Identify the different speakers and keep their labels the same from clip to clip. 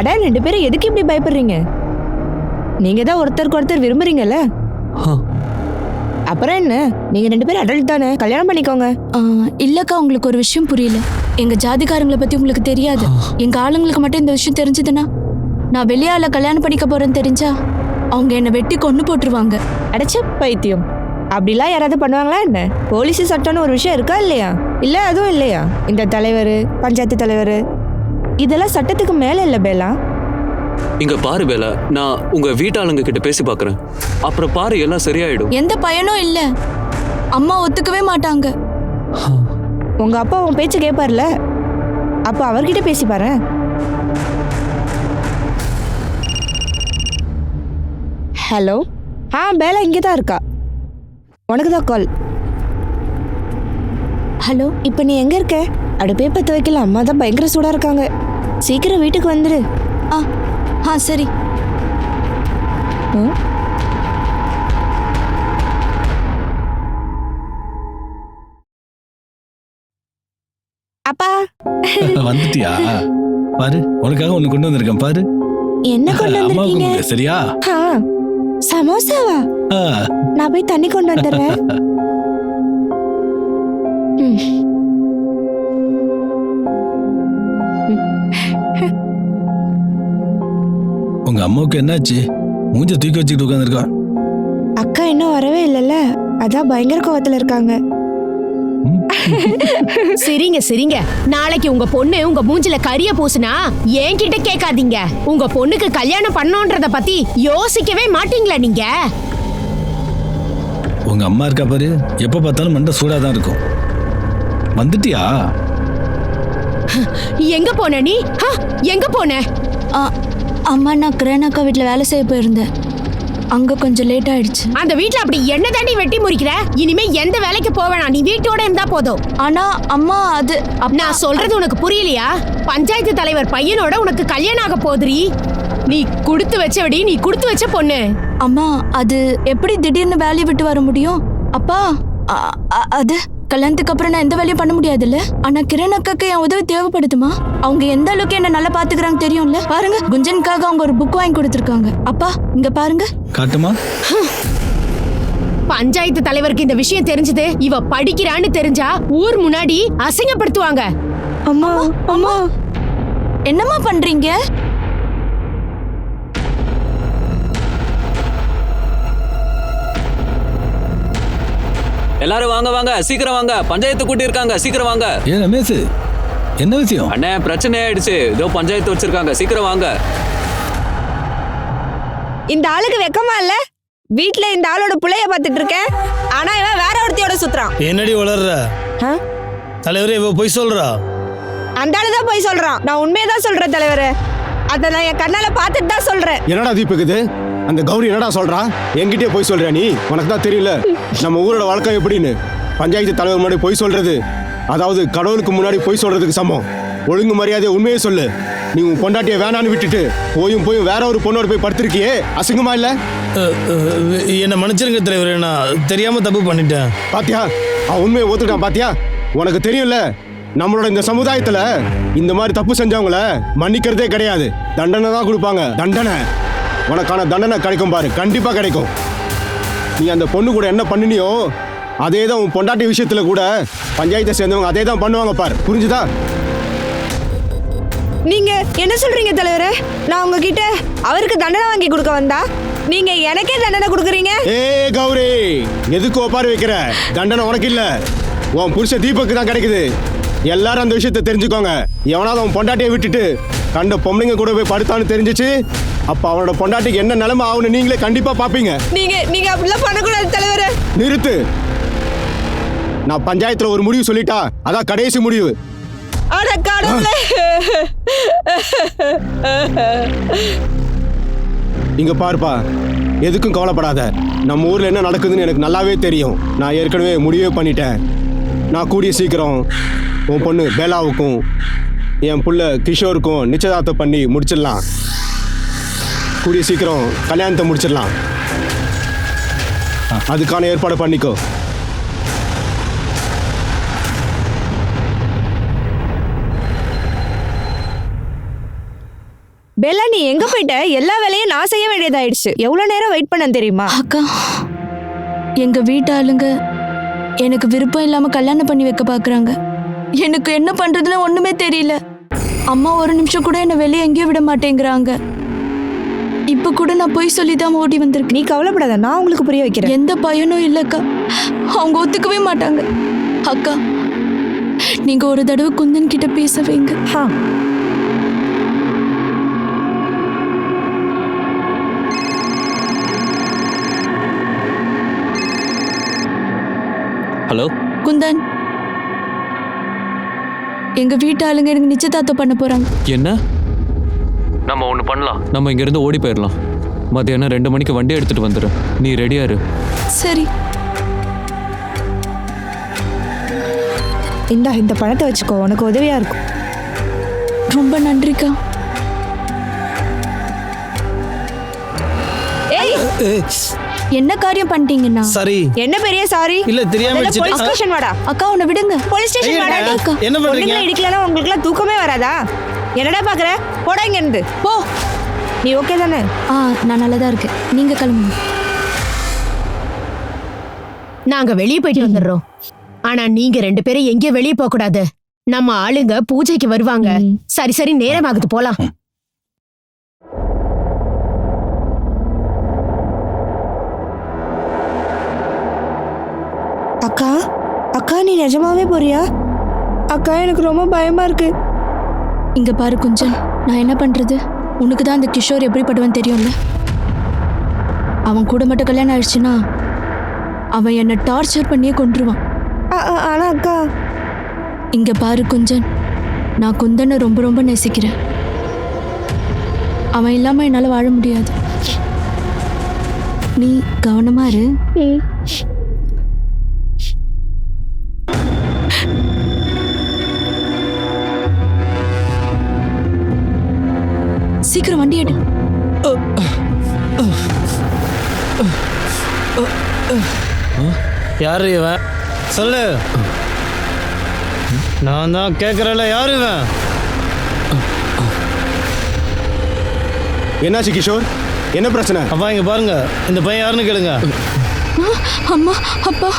Speaker 1: அட 2 பேரும் எதுக்கு இப்படி பயப்படுறீங்க? நீங்க தான் ஒருத்தருக்கு ஒருத்தர் விரும்புறீங்கல்ல. அப்புறம் என்ன, நீங்க 2 பேரும் அடல்ட் தானே, கல்யாணம் பண்ணிக்கோங்க.
Speaker 2: இல்லக்கா, உங்களுக்கு ஒரு விஷயம் புரியல. எங்க ஜாதிக்காரங்களை பத்தி உங்களுக்கு தெரியாது. எங்க ஆளுங்களுக்கு மட்டும் இந்த விஷயம் தெரிஞ்சதுன்னா, நான் வெளியால கல்யாணம் பண்ணிக்க போறேன்னு தெரிஞ்சா அவங்க என்னை வெட்டி கொண்டு போட்டுருவாங்க.
Speaker 1: அடைச்ச பைத்தியம், அப்படிலாம் யாராவது பண்ணுவாங்களா என்ன? போலீஸ் சட்டம்னு ஒரு விஷயம் இருக்கா இல்லையா? இல்ல அதுவும் இல்லையா? இந்த தலைவர், பஞ்சாயத்து தலைவர், இதெல்லாம் சட்டத்துக்கு மேல இல்ல பேலா.
Speaker 3: இங்க பாரு பேலா, நான் உங்க வீட்டாளுங்க கிட்ட பேசி பாக்குறேன். அப்புறம் பாரு எல்லாம் சரியாயிடும்.
Speaker 2: எந்த பயனும் இல்ல, அம்மா ஒத்துக்கவே மாட்டாங்க.
Speaker 1: உங்க அப்பா உன் பேச்சு கேட்பார்ல, அப்ப அவர்கிட்ட பேசி பாரு. ஹலோ, பேலா இங்கே தான் இருக்கா. உனக்கு தான் கால்.
Speaker 2: ஹலோ,
Speaker 1: இப்போ நீ எங்க இருக்க? அடுப்பே பற்ற வைக்கல, அம்மா தான் பயங்கர சூடா இருக்காங்க. சீக்கிரம் வீட்டுக்கு வந்துரு.
Speaker 2: சரி.
Speaker 1: அப்பா
Speaker 4: வந்துட்டியா? பாரு, உனக்காக ஒண்ணு கொண்டு வந்திருக்கேன் பாரு.
Speaker 1: என்ன கொண்டு வந்திருக்கீங்க?
Speaker 4: சரியா?
Speaker 1: சமோசாவா? நான் போய் தண்ணி கொண்டு வந்துடுறேன்.
Speaker 4: உங்க அம்மாவுக்கு என்னாச்சு? மூஞ்ச தூக்கி வச்சுக்கிட்டு உட்காந்துருக்கா.
Speaker 1: அக்கா இன்னும் வரவே இல்லைல்ல, அதான் பயங்கர கோவத்துல இருக்காங்க.
Speaker 5: சரிங்க சரிங்க, நாளைக்கு உங்க பொண்ணு உங்க மூஞ்சில கரிய பூசுனா என்கிட்ட கேட்காதீங்க. உங்க பொண்ணுக்கு கல்யாணம் பண்ணோன்றத பத்தி யோசிக்கவே மாட்டீங்களா நீங்க?
Speaker 4: உங்க அம்மா இருக்கா பாரு, எப்ப பார்த்தாலும் மண்டை சூடாதான் இருக்கும். வந்துட்டியா?
Speaker 5: எங்க போன நீ? எங்க போன?
Speaker 2: அம்மா, நான் கிரணாக்கா வீட்டுல வேலை செய்ய போயிருந்தேன். அங்க கொஞ்சம் லேட் ஆயிடுச்சு.
Speaker 5: அந்த வீட்ல அப்படி என்ன தாண்டி வெட்டி முறிக்கிற? இனிமே எந்த வேலைக்கு போவேனா, நீ வீட்டோட இருந்தா போதும்.
Speaker 2: ஆனா அம்மா, அது
Speaker 5: நான் சொல்றது உனக்கு புரியலையா? பஞ்சாயத்து தலைவர் பையனோட உனக்கு கல்யாணம் ஆக போதுரி. நீ குடுத்து வச்சவடி, நீ குடுத்து வச்ச பொண்ணு.
Speaker 2: அம்மா, அது எப்படி திடீர்னு வேலையை விட்டு வர முடியும்? அப்பா, அது கல்யாணத்துக்கு அப்புறம் நான் எந்த வேலையும் பண்ண முடியாதுல்ல. ஆனா கிரண் அக்காக்கு என் உதவி தேவைப்படுதுமா? அவங்க எந்த அளவுக்கு என்ன நல்லா பாத்துக்கிறாங்க தெரியும்ல. பாருங்க, குஞ்சனுக்காக அவங்க ஒரு புக் வாங்கி கொடுத்துருக்காங்க. அப்பா, இங்க பாருங்க.
Speaker 4: காட்டுமா?
Speaker 5: பஞ்சாயத்து தலைவருக்கு இந்த விஷயம் தெரிஞ்சது, இவ படிக்கிறான்னு தெரிஞ்சா ஊர் முன்னாடி அசிங்கப்படுத்துவாங்க.
Speaker 1: அம்மா அம்மா,
Speaker 2: என்னம்மா பண்றீங்க?
Speaker 3: எல்லாரும் வாங்க வாங்க, சீக்கிரம் வாங்க. பஞ்சாயத்து கூட்டி இருக்காங்க, சீக்கிரம் வாங்க.
Speaker 4: ஏன் ரமேஷ், என்ன விஷயம்?
Speaker 3: அண்ணே, பிரச்சனை ஆயிடுச்சு. இதோ பஞ்சாயத்து வச்சிருக்காங்க, சீக்கிரம் வாங்க.
Speaker 1: இந்த ஆளுக்கு வெக்கமா இல்ல? வீட்டுல இந்த ஆளோட புள்ளைய பார்த்துட்டு இருக்கேன், ஆனா இவன் வேற ஒருத்தியோட சுத்துறான்.
Speaker 6: என்னடி வளர்ற தலைவரே? இவ போய் சொல்றா.
Speaker 1: அந்த ஆளுதான் போய் சொல்றான். நான் உண்மையதான் சொல்றேன் தலைவரே, அத நான் என் கண்ணால பார்த்துட்டு தான் சொல்றேன்.
Speaker 7: என்னடா தீபக்குது? அந்த கௌரி என்னடா சொல்றா? என்கிட்டயே போய் சொல்ற நீ? உனக்கு தான் தெரியல நம்ம ஊரோட வழக்கம் எப்படின்னு. பஞ்சாயத்து தலைவர் முன்னாடி போய் சொல்றது, அதாவது கடவுளுக்கு முன்னாடி போய் சொல்றதுக்கு சமம். ஒழுங்கு மரியாதையை உண்மையே சொல்லு. நீ உன் பொண்டாட்டியை வேணான்னு விட்டுட்டு போயும் வேற ஒரு பொண்ணோட போய் படுத்திருக்கியே, அசிங்கமா இல்ல?
Speaker 6: என்ன மன்னிச்சிருங்க தலைவரே, நான் தெரியாம தப்பு பண்ணிட்டேன்.
Speaker 7: பாத்தியா, அவன் உண்மையை ஒத்துட்டான். பாத்தியா, உனக்கு தெரியும்ல நம்மளோட இந்த சமுதாயத்துல இந்த மாதிரி தப்பு செஞ்சவங்கள மன்னிக்கிறதே கிடையாது, தண்டனை தான் கொடுப்பாங்க. தண்டனை, உனக்கான தண்டனை கிடைக்கும் பாரு, கண்டிப்பா கிடைக்கும். நீ அந்த பொண்ணு கூட என்ன பண்ணினியோ அதே தான் உன் பொண்டாட்டி விஷயத்துல கூட பஞ்சாயத்தை சேர்ந்தவங்க அதே தான் பண்ணுவாங்க பாரு, புரிஞ்சுதா?
Speaker 1: நீங்க என்ன சொல்றீங்க தலைவரே? நான் உங்ககிட்ட அவருக்கு தண்டனை வாங்கி கொடுக்க வந்தா நீங்க எனக்கே தண்டனை கொடுக்குறீங்க.
Speaker 7: ஏ கௌரி, எதுக்கு ஒப்பாரி வைக்கிற? தண்டனை உனக்கு இல்ல, உன் புருஷ தீபக்கு தான் கிடைக்குது. எல்லாரும் அந்த விஷயத்தை தெரிஞ்சுக்கோங்க. எவனாவது அவன் பொண்டாட்டியை விட்டுட்டு கண்ட பொம்பளைங்க கூட போய் படுத்தான்னு தெரிஞ்சிச்சு, அப்ப அவனோட பொண்டாட்டிக்கு என்ன நிலைமை ஆகுன்னு நீங்களே கண்டிப்பா பாப்பீங்க.
Speaker 1: நீங்க அப்படிலாம் பண்ணக்கூடாது தலைவரே.
Speaker 7: நிறுத்து. நான் பஞ்சாயத்துல ஒரு முடிவு சொல்லிட்டா அதான் கடைசி முடிவு.
Speaker 1: அட கடவுளே.
Speaker 7: இங்க பாருப்பா, எதுக்கும் கவலைப்படாத. நம்ம ஊர்ல என்ன நடக்குதுன்னு எனக்கு நல்லாவே தெரியும். நான் ஏற்கனவே முடிவே பண்ணிட்டேன். நான் கூடிய சீக்கிரம் உன் பொண்ணு பேலாவுக்கும் என் புள்ள கிஷோருக்கும் நிச்சயதார்த்தம் பண்ணி முடிச்சிடலாம். கூடிய சீக்கிரம் கல்யாணத்தை முடிச்சிடலாம். அதுக்கான ஏற்பாடு பண்ணிக்கோ.
Speaker 1: பெல்லா நீ எங்க போயிட்ட? எல்லா வேலையும் நான் செய்ய வேண்டியதாயிடுச்சு. எவ்வளவு நேரம் வெயிட் பண்ண தெரியுமா?
Speaker 2: அக்கா, எங்க வீட்டாளுங்க எனக்கு விருப்பம் இல்லாம கல்யாணம் பண்ணி வைக்க பாக்குறாங்க. எனக்கு என்ன பண்றதுன்னு ஒண்ணுமே தெரியல. அம்மா ஒரு நிமிஷம் கூட என்ன வெளியே எங்கேயும் விட மாட்டேங்கிறாங்க. இப்ப கூட நான் போய் சொல்லிதான் ஓடி வந்திருக்கேன்.
Speaker 1: நீ கவலைப்படாத, நான் உங்களுக்கு புரிய வைக்கிறேன்.
Speaker 2: எந்த பையனும் இல்லக்கா, அவங்க ஒத்துக்கவே மாட்டாங்க. அக்கா, நீங்க ஒரு தடவை குந்தன் கிட்ட பேச வைங்க.
Speaker 3: ஹலோ
Speaker 2: குந்தன், எங்க வீட்டு ஆளுங்க எனக்கு நிச்சயதார்த்தம் பண்ண போறாங்க.
Speaker 3: என்ன? நம்ம ஒன்று பண்ணலாம். நம்ம இங்கேருந்து ஓடி போயிடலாம். மத்தியானம் 2 மணிக்கு வண்டி எடுத்துட்டு வந்துடு. நீ ரெடியா இரு.
Speaker 2: சரி.
Speaker 1: இந்த பணத்தை வச்சுக்கோ, உனக்கு உதவியா இருக்கும்.
Speaker 2: ரொம்ப நன்றிக்கா. என்ன காரியம் பண்ணிட்டீங்கன்னா?
Speaker 6: சரி.
Speaker 1: என்ன பெரிய சாரி?
Speaker 6: இல்ல தெரியாம
Speaker 1: போலீஸ் ஸ்டேஷன் வாடா.
Speaker 2: அக்கா உன்னை விடுங்க.
Speaker 1: போலீஸ் ஸ்டேஷன் வாடா.
Speaker 6: என்ன பண்றீங்க?
Speaker 1: பொண்ணுங்களை இடிக்கலனா உங்களுக்குலாம் தூக்கமே வராதா? என்னடா பாக்குற? போடா இங்க இருந்து.
Speaker 2: போ.
Speaker 1: நீ ஓகே தானே?
Speaker 2: நான் நல்லதா இருக்கேன். நீங்க கிளம்புங்க.
Speaker 5: நாங்க வெளியே போயிட்டு வந்துடுறோம். ஆனா நீங்க 2 பேரும் எங்கேயும் வெளியே போக கூடாது. நம்ம ஆளுங்க பூஜைக்கு வருவாங்க. சரி சரி, நேரமாகுது, போலாம்.
Speaker 1: அக்கா, அக்கா நீ நிஜமாவே போறியா? அக்கா எனக்கு ரொம்ப பயமா இருக்கு.
Speaker 2: இங்க பாரு குஞ்சன், நான் என்ன பண்றது? உனக்கு தான் அந்த கிஷோர் எப்படிப்பட்டவன் தெரியும்ல. அவன் கூட மட்டும் கல்யாணம் ஆயிடுச்சுன்னா அவன் என்னை டார்ச்சர் பண்ணியே கொன்றுவான்.
Speaker 1: ஆனா அக்கா,
Speaker 2: இங்க பாரு குஞ்சன், நான் குந்தனை ரொம்ப ரொம்ப நேசிக்கிறேன். அவன் இல்லாம என்னால வாழ முடியாது. நீ கவனமா இரு. சீக்கிரம் வண்டி எடு.
Speaker 6: யாரு இவன்? சொல்லு. நான் தான் கேட்கறல, யாரு இவன்?
Speaker 7: என்னாச்சு கிஷோர்? என்ன பிரச்சனை?
Speaker 6: அப்பா இங்க பாருங்க, இந்த பையன் யாருன்னு கேளுங்க.
Speaker 2: அம்மா, அப்பா,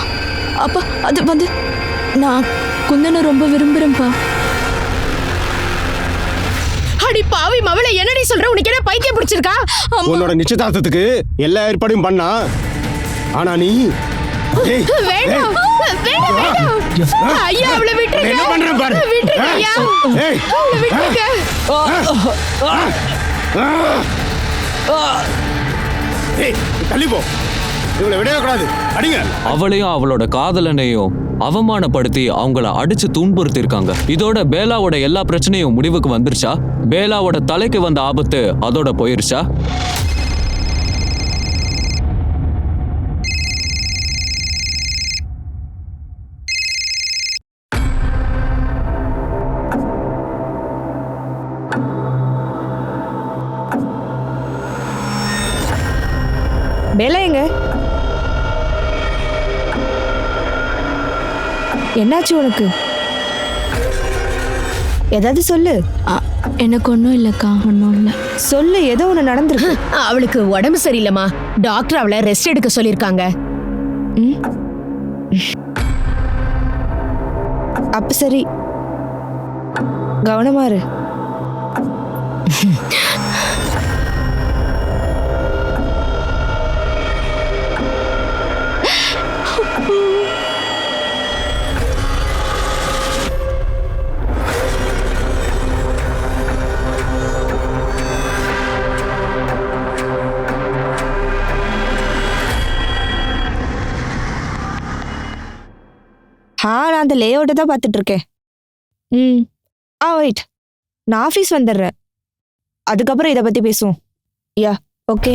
Speaker 2: அப்பா, அது வந்து நான் குந்தனை ரொம்ப விரும்புறேன்ப்பா.
Speaker 5: அடி பாவி மவளே, என்னடி சொல்ற? உனக்கு என்ன பைத்தியம் பிடிச்சிருக்கா?
Speaker 7: உன்னோட நிச்சயதார்த்தத்துக்கு எல்லா ஏற்பாடையும் பண்ணா, ஆனா நீ
Speaker 5: வேண்டாம் வேண்டாம் வேண்டாம். ஐயா அவளை விட்டுருங்க.
Speaker 7: என்ன பண்றேன் பாரு.
Speaker 5: விட்டுருங்க ஐயா.
Speaker 7: ஏய்,
Speaker 5: அவளை விட்டுருங்க.
Speaker 7: ஏய், தள்ளி போ. இவளை விடவே கூடாது. அடிங்க.
Speaker 3: அவளையும் அவளோட காதலனையும் அவமானப்படுத்தி அவங்கள அடிச்சு துன்புறுத்தி இருக்காங்க. இதோட பேலாவோட எல்லா பிரச்சனையும் முடிவுக்கு வந்துருச்சா? பேலாவோட தலைக்கு வந்த ஆபத்து அதோட போயிருச்சா?
Speaker 1: பேலா எங்க? என்னாச்சு உனக்கு? ஏதாவது சொல்லு.
Speaker 2: எனக்கு ஒன்றும் இல்லைக்கா, ஒன்றும் இல்லை.
Speaker 1: சொல்லு, ஏதோ ஒன்று நடந்திருக்கு.
Speaker 5: அவளுக்கு உடம்பு சரியில்லைம்மா. டாக்டர் அவளை ரெஸ்ட் எடுக்க சொல்லிருக்காங்க.
Speaker 1: அப்ப சரி, கவனமா இரு. நான் அந்த லே அவுட்டை தான் பார்த்துட்டு இருக்கேன். வெயிட், நான் ஆஃபீஸ் வந்துடுறேன். அதுக்கப்புறம் இதை பற்றி பேசுவோம். யா, ஓகே.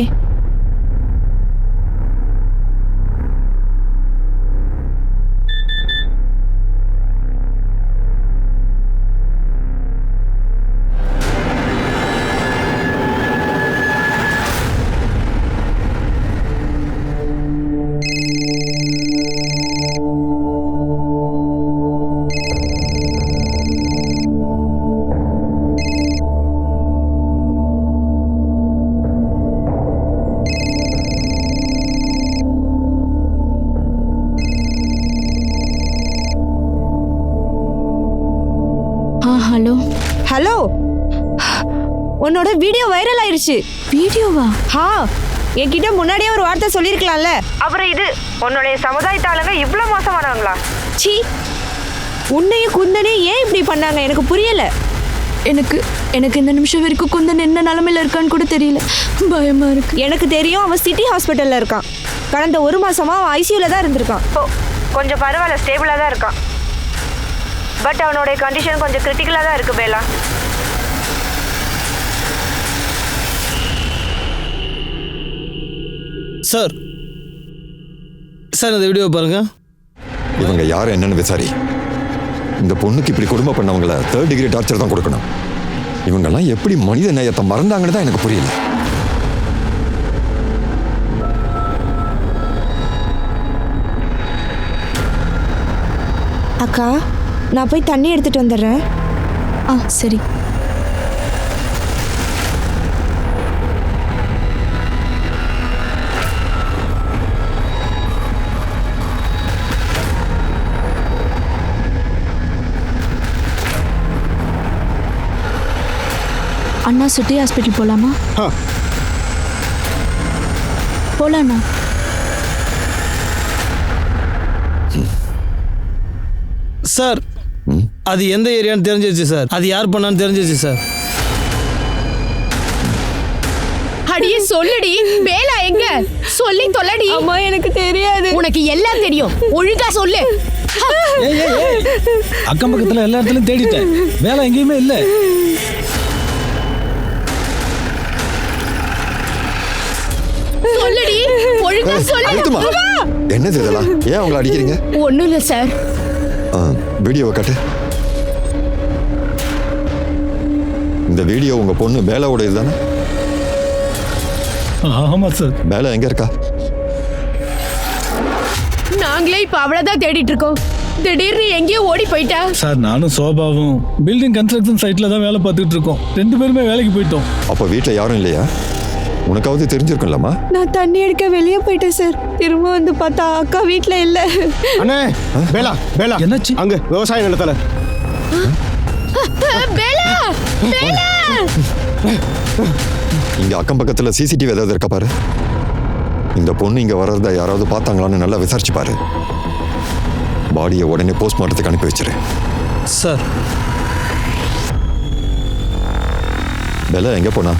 Speaker 1: உன்னோட வீடியோ வைரல் ஆயிருச்சு.
Speaker 2: வீடியோவா?
Speaker 1: ஹா, என்கிட்ட முன்னாடியே ஒரு வார்த்தை சொல்லியிருக்கலாம்ல. அப்புறம் இது உன்னுடைய சமுதாயத்தாளுங்க இவ்வளோ மோசமானவங்களா? சீ, உன்னையும் குந்தனையும் ஏன் இப்படி பண்ணாங்க எனக்கு புரியல.
Speaker 2: எனக்கு இந்த நிமிஷம் வரைக்கும் குந்தன் என்ன நிலமையில இருக்கான்னு கூட தெரியல. பயமா இருக்கு.
Speaker 1: எனக்கு தெரியும், அவன் சிட்டி ஹாஸ்பிட்டல்ல இருக்கான். கடந்த 1 மாசமா அவன் ஐசியூல தான் இருந்திருக்கான். கொஞ்சம் பரவாயில்ல, ஸ்டேபிளா தான் இருக்கான். பட் அவனுடைய கண்டிஷன் கொஞ்சம் கிரிட்டிக்கலா தான் இருக்கு பேலா.
Speaker 6: சார் சார் இந்த வீடியோ பாருங்க.
Speaker 8: இவங்க யார் என்னன்னு விசாரி. இந்த பொண்ணுக்கு இப்படி குடும்பம் பண்ணவங்கள 3rd டிகிரி டார்ச்சர் தான் கொடுக்கணும். இவங்கெல்லாம் எப்படி மனித நேயத்தை மறந்தாங்கன்னு தான் எனக்கு புரியல.
Speaker 1: அக்கா, நான் போய் தண்ணி எடுத்துட்டு வந்துடுறேன்.
Speaker 2: சரி. அண்ணா சிட்டி ஹாஸ்பிட்டல் போலாமா? போலாண்ணா.
Speaker 6: சார் அது எந்த ஏரியான்னு தெரிஞ்சிருச்சு சார். அது யார் பண்ணான்னு தெரிஞ்சிருச்சு சார்.
Speaker 5: அடியே சொல்லுடி, பேலா எங்க? சொல்லி தொலைடி.
Speaker 1: அம்மா எனக்கு தெரியாது.
Speaker 5: உனக்கு எல்லாம் தெரியும், ஒழுங்கா சொல்லு.
Speaker 4: அக்கம் பக்கத்துல எல்லா இடத்துலயும் தேடிட்டேன், வேலை எங்கேயுமே இல்ல.
Speaker 5: சொல்லுடி, ஒழுங்கா
Speaker 8: அழுத்துமா?
Speaker 5: சொல்லு.
Speaker 8: என்னது இதெல்லாம்? ஏன் அவங்கள அடிக்கிறீங்க?
Speaker 5: ஒண்ணும் இல்ல சார்.
Speaker 8: வீடியோவை காட்டு. இந்த வீடியோ உங்க பொண்ணு பேலாவோட இதுதானே?
Speaker 4: ஆமா சார்.
Speaker 8: பேலா எங்க இருக்கா?
Speaker 5: நாங்களே இப்ப அவளதான் தேடிட்டு இருக்கோம். திடீர்னு எங்கேயோ ஓடி போயிட்டா.
Speaker 4: சார் நானும் சோபாவும் பில்டிங் கன்ஸ்ட்ரக்ஷன் சைட்ல தான் வேலை பார்த்துட்டு இருக்கோம். 2 பேருமே வேலைக்கு போயிட்டோம்.
Speaker 8: அப்ப வீட்டுல யாரும் இல்லையா? உனக்காவது தெரிஞ்சிருக்கும்லம்மா.
Speaker 1: நான் தண்ணி எடுக்க வெளியே போயிட்டேன் சார். திரும்ப வந்து பார்த்தா அக்கா வீட்ல இல்ல.
Speaker 7: அண்ணே, பேலா பேலா
Speaker 4: என்னாச்சு?
Speaker 7: அங்க விவசாய நிலத்துல.
Speaker 5: Bela, Bela.
Speaker 8: இங்க அக்கம் பக்கத்துல சிசிடிவி ஏதாவது இருக்கா பாரு. இந்த பொண்ணு இங்க வர்றத யாராவது பார்த்தாங்களான்னு நல்லா விசாரிச்சு பாரு. பாடியை உடனே போஸ்ட்மார்ட்டத்துக்கு அனுப்பி வச்சிரு.
Speaker 6: சார்
Speaker 8: பேலா எங்க போனா?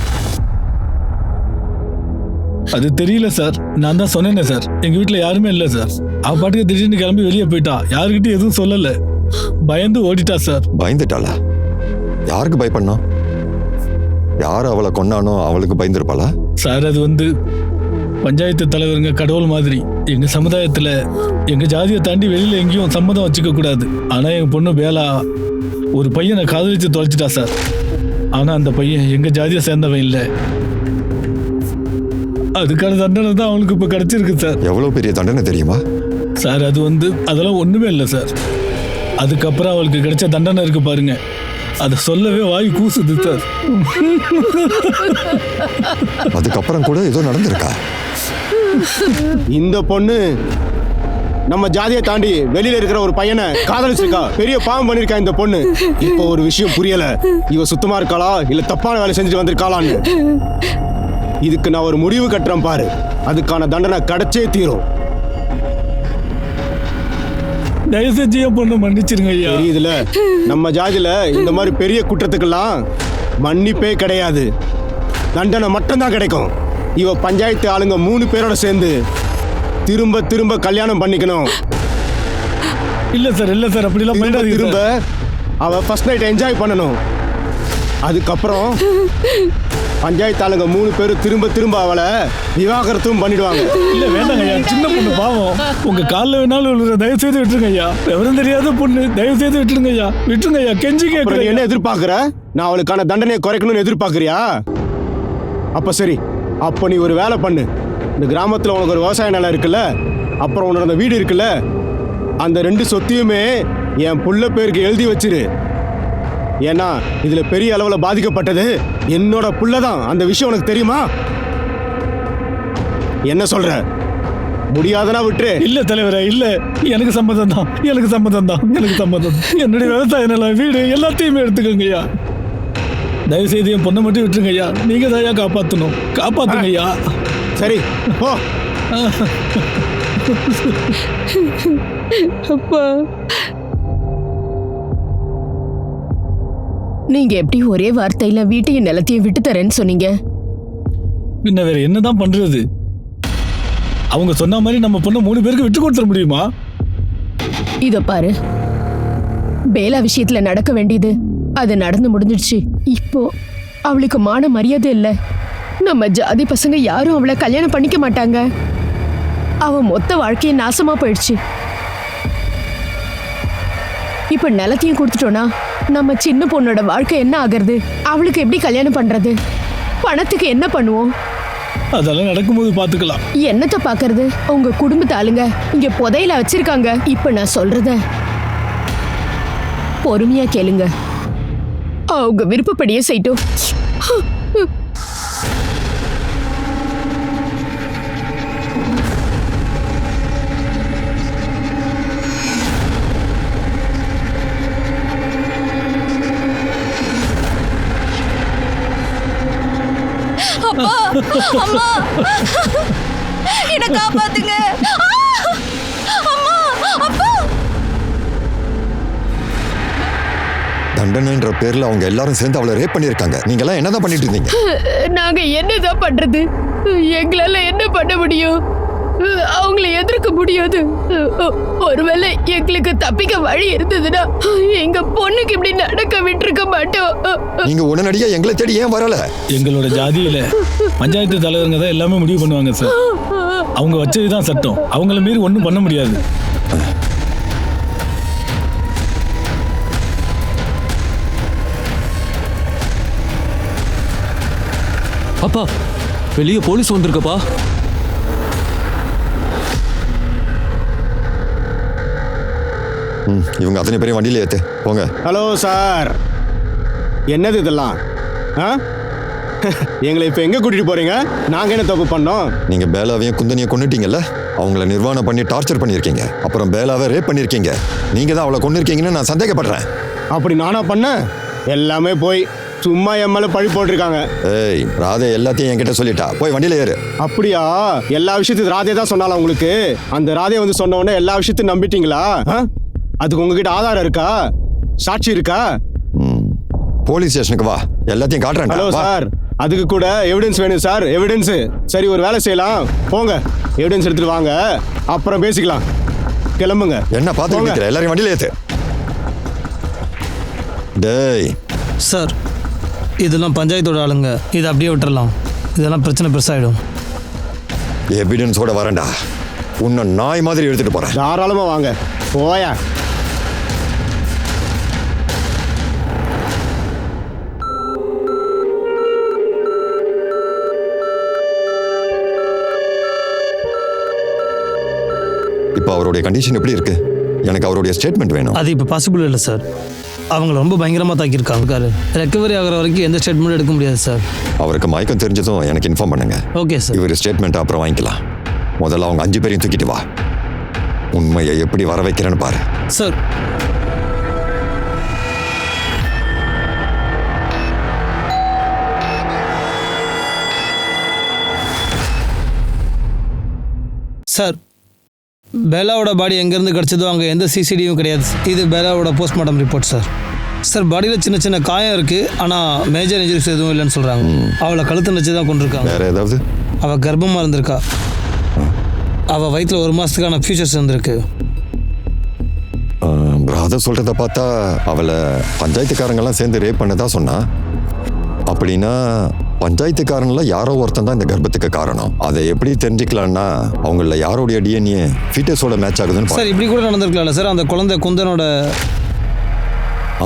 Speaker 4: அது தெரியல சார். நான் தான் சொன்னேனே சார், எங்க வீட்டுல யாருமே இல்ல சார். அவ பாட்டுக்கு திடீர்னு கிளம்பி வெளியே போயிட்டா. யாருக்கிட்டையும் எதுவும் சொல்லல. பயந்து ஓடிட்டா சார்.
Speaker 8: பயந்துட்டாளா? யாருக்கு பயப்படனா? யார் அவளை கொன்னானோ அவளுக்கு பயந்துருப்பாளா?
Speaker 4: சார் அது வந்து பஞ்சாயத்து தலைவருங்க கடவுள் மாதிரி. எங்க சமுதாயத்துல எங்க ஜாதியை தாண்டி வெளியில எங்கேயும் சம்மதம் வச்சுக்க கூடாது. ஆனா எங்க பொண்ணு பேலா ஒரு பையனை காதலிச்சு தொலைச்சிட்டா சார். ஆனா அந்த பையன் எங்க ஜாதியை சேர்ந்தவன் இல்லை. அதுக்கான தண்டனை தான் அவளுக்கு இப்ப கிடைச்சிருக்கு சார்.
Speaker 8: எவ்வளவு பெரிய தண்டனை தெரியுமா?
Speaker 4: சார் அது வந்து அதெல்லாம் ஒண்ணுமே இல்லை சார். அதுக்கப்புறம் அவளுக்கு கிடைச்ச தண்டனை இருக்கு பாருங்க, அதை சொல்லவே வாய் கூசுது சார்.
Speaker 8: அதுக்கப்புறம் கூட ஏதோ நடந்திருக்கா?
Speaker 7: இந்த பொண்ணு நம்ம ஜாதியை தாண்டி வெளியில இருக்கிற ஒரு பையனை காதலிச்சிருக்கா. பெரிய பாவம் பண்ணிருக்கா இந்த பொண்ணு. இப்போ ஒரு விஷயம் புரியல, இவ சுத்தமா இருக்காளா இல்ல தப்பான வேலை செஞ்சுட்டு வந்திருக்காளான்னு. இதுக்கு நான் ஒரு முடிவு கட்டுறேன் பாரு. அதுக்கான தண்டனை கிடைச்சே தீரும்.
Speaker 4: தயவு செஞ்சு என் பொண்ணு மன்னிச்சிருங்க ஐயா.
Speaker 7: இதுல நம்ம ஜாதியில இந்த மாதிரி பெரிய குற்றத்துக்கெல்லாம் மன்னிப்பே கிடையாது, தண்டனை மட்டும்தான் கிடைக்கும். இவ பஞ்சாயத்து ஆளுங்க 3 பேரோட சேர்ந்து திரும்ப திரும்ப கல்யாணம் பண்ணிக்கணும்.
Speaker 4: இல்ல சார், இல்ல சார், அப்படிலாம் பண்ணாதீங்க
Speaker 7: திரும்ப
Speaker 4: சார்.
Speaker 7: அவ ஃபர்ஸ்ட் நைட் என்ஜாய் பண்ணணும். அதுக்கப்புறம் பஞ்சாயத்து ஆளுங்க 3 பேரும் திரும்ப திரும்ப அவளை விவாகரத்தும் பண்ணிடுவாங்க.
Speaker 4: இல்ல வேண்டாங்க ஐயா, சின்ன பொண்ணு பாவம். உங்க காலில் வேணாலும் விழுற, தயவு செய்து விட்டுருங்க ஐயா. விவரம் தெரியாத பொண்ணு, தயவு செய்து விட்டுருங்க ஐயா. விட்டுருங்க ஐயா, கெஞ்சி
Speaker 7: அப்புறம் நீ
Speaker 4: கேட்கறேன்.
Speaker 7: என்ன எதிர்பார்க்கிற? நான் அவளுக்கான தண்டனையை குறைக்கணும்னு எதிர்பார்க்கறியா? அப்ப சரி, அப்ப நீ ஒரு வேலை பண்ணு. இந்த கிராமத்துல உனக்கு ஒரு விவசாய நிலம் இருக்குல்ல, அப்புறம் உன்னோட அந்த வீடு இருக்குல்ல, அந்த 2 சொத்தையுமே என் புள்ள பேருக்கு எழுதி வச்சிரு. ஏன்னா இதுல பெரிய அளவுல பாதிக்கப்பட்டது என்னோட புள்ள தான். அந்த விஷயம் உனக்கு தெரியுமா? என்ன சொல்ற? முடியாதனா விட்டுரு.
Speaker 4: இல்ல தலைவரே, இல்ல, எனக்கு சம்மதம் தான், எனக்கு சம்மதம் தான், எனக்கு சம்மதம். என்னுடைய விவசாய நிலம், வீடு எல்லாத்தையுமே எடுத்துக்கோங்க ஐயா. தயவு செய்து என் பொண்ணை மட்டும் விட்டுருங்க ஐயா. நீங்க தான் ஐயா காப்பாற்றணும். காப்பாத்துங்க ஐயா.
Speaker 7: சரி போ.
Speaker 1: அப்பா
Speaker 5: நீங்க எப்படி ஒரே வார்த்தையில வீட்டையும் நிலத்தையும் விட்டு தரேன்னு சொன்னீங்க?
Speaker 4: பின்ன வேற என்னதான் பண்றது? அவங்க சொன்ன மாதிரி நம்ம பொண்ணை 3 பேருக்கு விட்டு கொடுத்துட முடியுமா?
Speaker 5: இத பாரு, பேலா விஷயத்துல நடக்க வேண்டியது அது நடந்து முடிஞ்சிடுச்சு. இப்போ அவளுக்கு மான மரியாதை இல்ல. நம்ம ஜாதி பசங்க யாரும் அவளை கல்யாணம் பண்ணிக்க மாட்டாங்க. அவ மொத்த வாழ்க்கையை நாசமா போயிடுச்சு. இப்ப நிலத்தையும் கொடுத்துட்டோம்னா நம்ம சின்ன பொண்ணோட வாழ்க்கை என்ன ஆகிறது? அவளுக்கு எப்படி கல்யாணம் பண்றது? பணத்துக்கு என்ன பண்ணுவோம்?
Speaker 4: அதெல்லாம் நடக்கும்போது பாத்துக்கலாம்.
Speaker 5: என்னத்த பாக்குறது? உங்க குடும்பத்து ஆளுங்க இங்க புதையில வச்சிருக்காங்க. இப்ப நான் சொல்றத பொறுமையா கேளுங்க. அவங்க விருப்பப்படியே செய்யட்டும்.
Speaker 2: அப்பா அம்மா என்ன காப்பாத்துங்க. அம்மா அப்பா.
Speaker 8: தண்டனைன்ற பேர்ல அவங்க எல்லாரும் சேர்ந்து அவளை ரேப் பண்ணிருக்காங்க. நீங்க எல்லாம் என்னதான் பண்ணிட்டு இருந்தீங்க?
Speaker 5: நாங்க என்னதான் பண்றது? எங்களால என்ன பண்ண முடியும்? அவங்கள எதிர்க்க முடியாது. ஒருவேளை எங்களுக்கு தப்பிக்க வழி இருந்ததுன்னா எங்க பொண்ணுக்கு இப்படி நடக்க விட்டுருக்க மாட்டோம்.
Speaker 8: நீங்க உடனடியா எங்களை தேடி ஏன் வரல?
Speaker 4: எங்களோட ஜாதியில பஞ்சாயத்து தலைவருங்க தான் எல்லாமே முடிவு பண்ணுவாங்க சார். அவங்க வச்சதுதான் சட்டம். அவங்கள மீறி ஒன்றும் பண்ண முடியாது.
Speaker 3: அப்பா வெளியே போலீஸ் வந்திருக்கப்பா.
Speaker 8: இவங்க அத்தனை பேரையும் வண்டியில ஏத்து போங்க.
Speaker 7: ஹலோ சார், என்னது இதெல்லாம்? எங்களை இப்போ எங்கே கூட்டிகிட்டு போகிறீங்க? நாங்கள் என்ன தப்பு பண்ணோம்?
Speaker 8: நீங்கள் பேலாவையும் குந்தனியும் கொன்னுட்டீங்கல்ல, அவங்கள நிர்வாணம் பண்ணி டார்ச்சர் பண்ணியிருக்கீங்க. அப்புறம் பேலாவை ரேப் பண்ணியிருக்கீங்க. நீங்கள் தான் அவளை கொன்னிருக்கீங்கன்னு நான் சந்தேகப்படுறேன்.
Speaker 7: அப்படி நானா பண்ணேன்? எல்லாமே போய் சும்மா என் மேலே பழி போட்டிருக்காங்க.
Speaker 8: ஏய், ராதே எல்லாத்தையும் என்கிட்ட சொல்லிட்டா. போய் வண்டியில ஏறு.
Speaker 7: அப்படியா? எல்லா விஷயத்தையும் ராதே தான் சொன்னால உங்களுக்கு? அந்த ராதே வந்து சொன்ன உடனே எல்லா விஷயத்தையும் நம்பிட்டீங்களா? அதுக்கு உங்ககிட்ட ஆதாரம் இருக்கா? சாட்சி இருக்கா?
Speaker 8: போலீஸ் ஸ்டேஷனுக்கு வா, எல்லாத்தையும் காட்டுறேன்.
Speaker 7: ஹலோ சார், அதுக்கு கூட எவிடன்ஸ் வேணும் சார். எவிடன்ஸ். சரி, ஒரு வேலை செய்யலாம். போங்க, எவிடன்ஸ் எடுத்துட்டு வாங்க, அப்புறம் பேசிக்கலாம். கிளம்புங்க.
Speaker 8: என்ன பார்த்து எல்லாரையும் வண்டியில ஏத்து. டேய்
Speaker 6: சார், இதெல்லாம் பஞ்சாயத்தோட ஆளுங்க. இதை அப்படியே விட்டுறலாம். இதெல்லாம் பிரச்சனை பெருசாயிடும்.
Speaker 8: எவிடன்ஸோட வரேன்டா. உன்னை நாய் மாதிரி எடுத்துட்டு போறேன்.
Speaker 7: தாராளமா வாங்க. போயா.
Speaker 8: இப்போ அவருடைய கண்டிஷன் எப்படி இருக்கு? எனக்கு அவருடைய ஸ்டேட்மெண்ட் வேணும்.
Speaker 6: அது இப்போ பாசிபிள் இல்லை சார். அவங்க ரொம்ப பயங்கரமாக தாக்கியிருக்காங்க. ரெக்கவரி ஆகிற வரைக்கும் எந்த ஸ்டேட்மெண்ட் எடுக்க முடியாது சார்.
Speaker 8: அவருக்கு மயக்கம் தெரிஞ்சதும் எனக்கு இன்ஃபார்ம் பண்ணுங்க.
Speaker 6: Okay sir.
Speaker 8: இவர் ஸ்டேட்மெண்ட் அப்புறம் வாங்கிக்கலாம். முதல்ல அவங்க 5 பேரையும் தூக்கிட்டு வா. உண்மையை எப்படி வர வைக்கிறேன்னு பாரு.
Speaker 6: சார், சார், பேலாவோட பாடி எங்கேருந்து கிடச்சதோ அங்கே எந்த சிசிடியும் கிடையாது. இது பேலாவோட போஸ்ட்மார்ட்டம் ரிப்போர்ட் சார். சார், பாடியில் சின்ன சின்ன காயம் இருக்குது, ஆனால் மேஜர் இன்ஜுரிஸ் எதுவும் இல்லைன்னு சொல்கிறாங்க. அவளை கழுத்து நச்சு தான் கொண்டிருக்காங்க.
Speaker 8: வேற ஏதாவது?
Speaker 6: அவள் கர்ப்பமாக இருந்திருக்கா. அவள் வயிற்றில் 1 மாதத்துக்கான ஃபியூச்சர்ஸ் இருந்திருக்கு.
Speaker 8: ராதா சொல்கிறத பார்த்தா அவளை பஞ்சாயத்துக்காரங்கெல்லாம் சேர்ந்து ரேப் பண்ணதா சொன்னா. அப்படின்னா பஞ்சாயத்துக்காரன்ல யாரோ ஒருத்தன் தான் இந்த கர்ப்பத்துக்கு காரணம். அதை எப்படி தெரிஞ்சுக்கலாம்னா அவங்கள யாரோடைய டிஎன்ஏ ஃபீட்டஸோட மேட்ச் ஆகுதுன்னு
Speaker 6: சார், இப்படி கூட நடந்திருக்கலாம்ல சார்? அந்த குழந்தை குந்தனோட.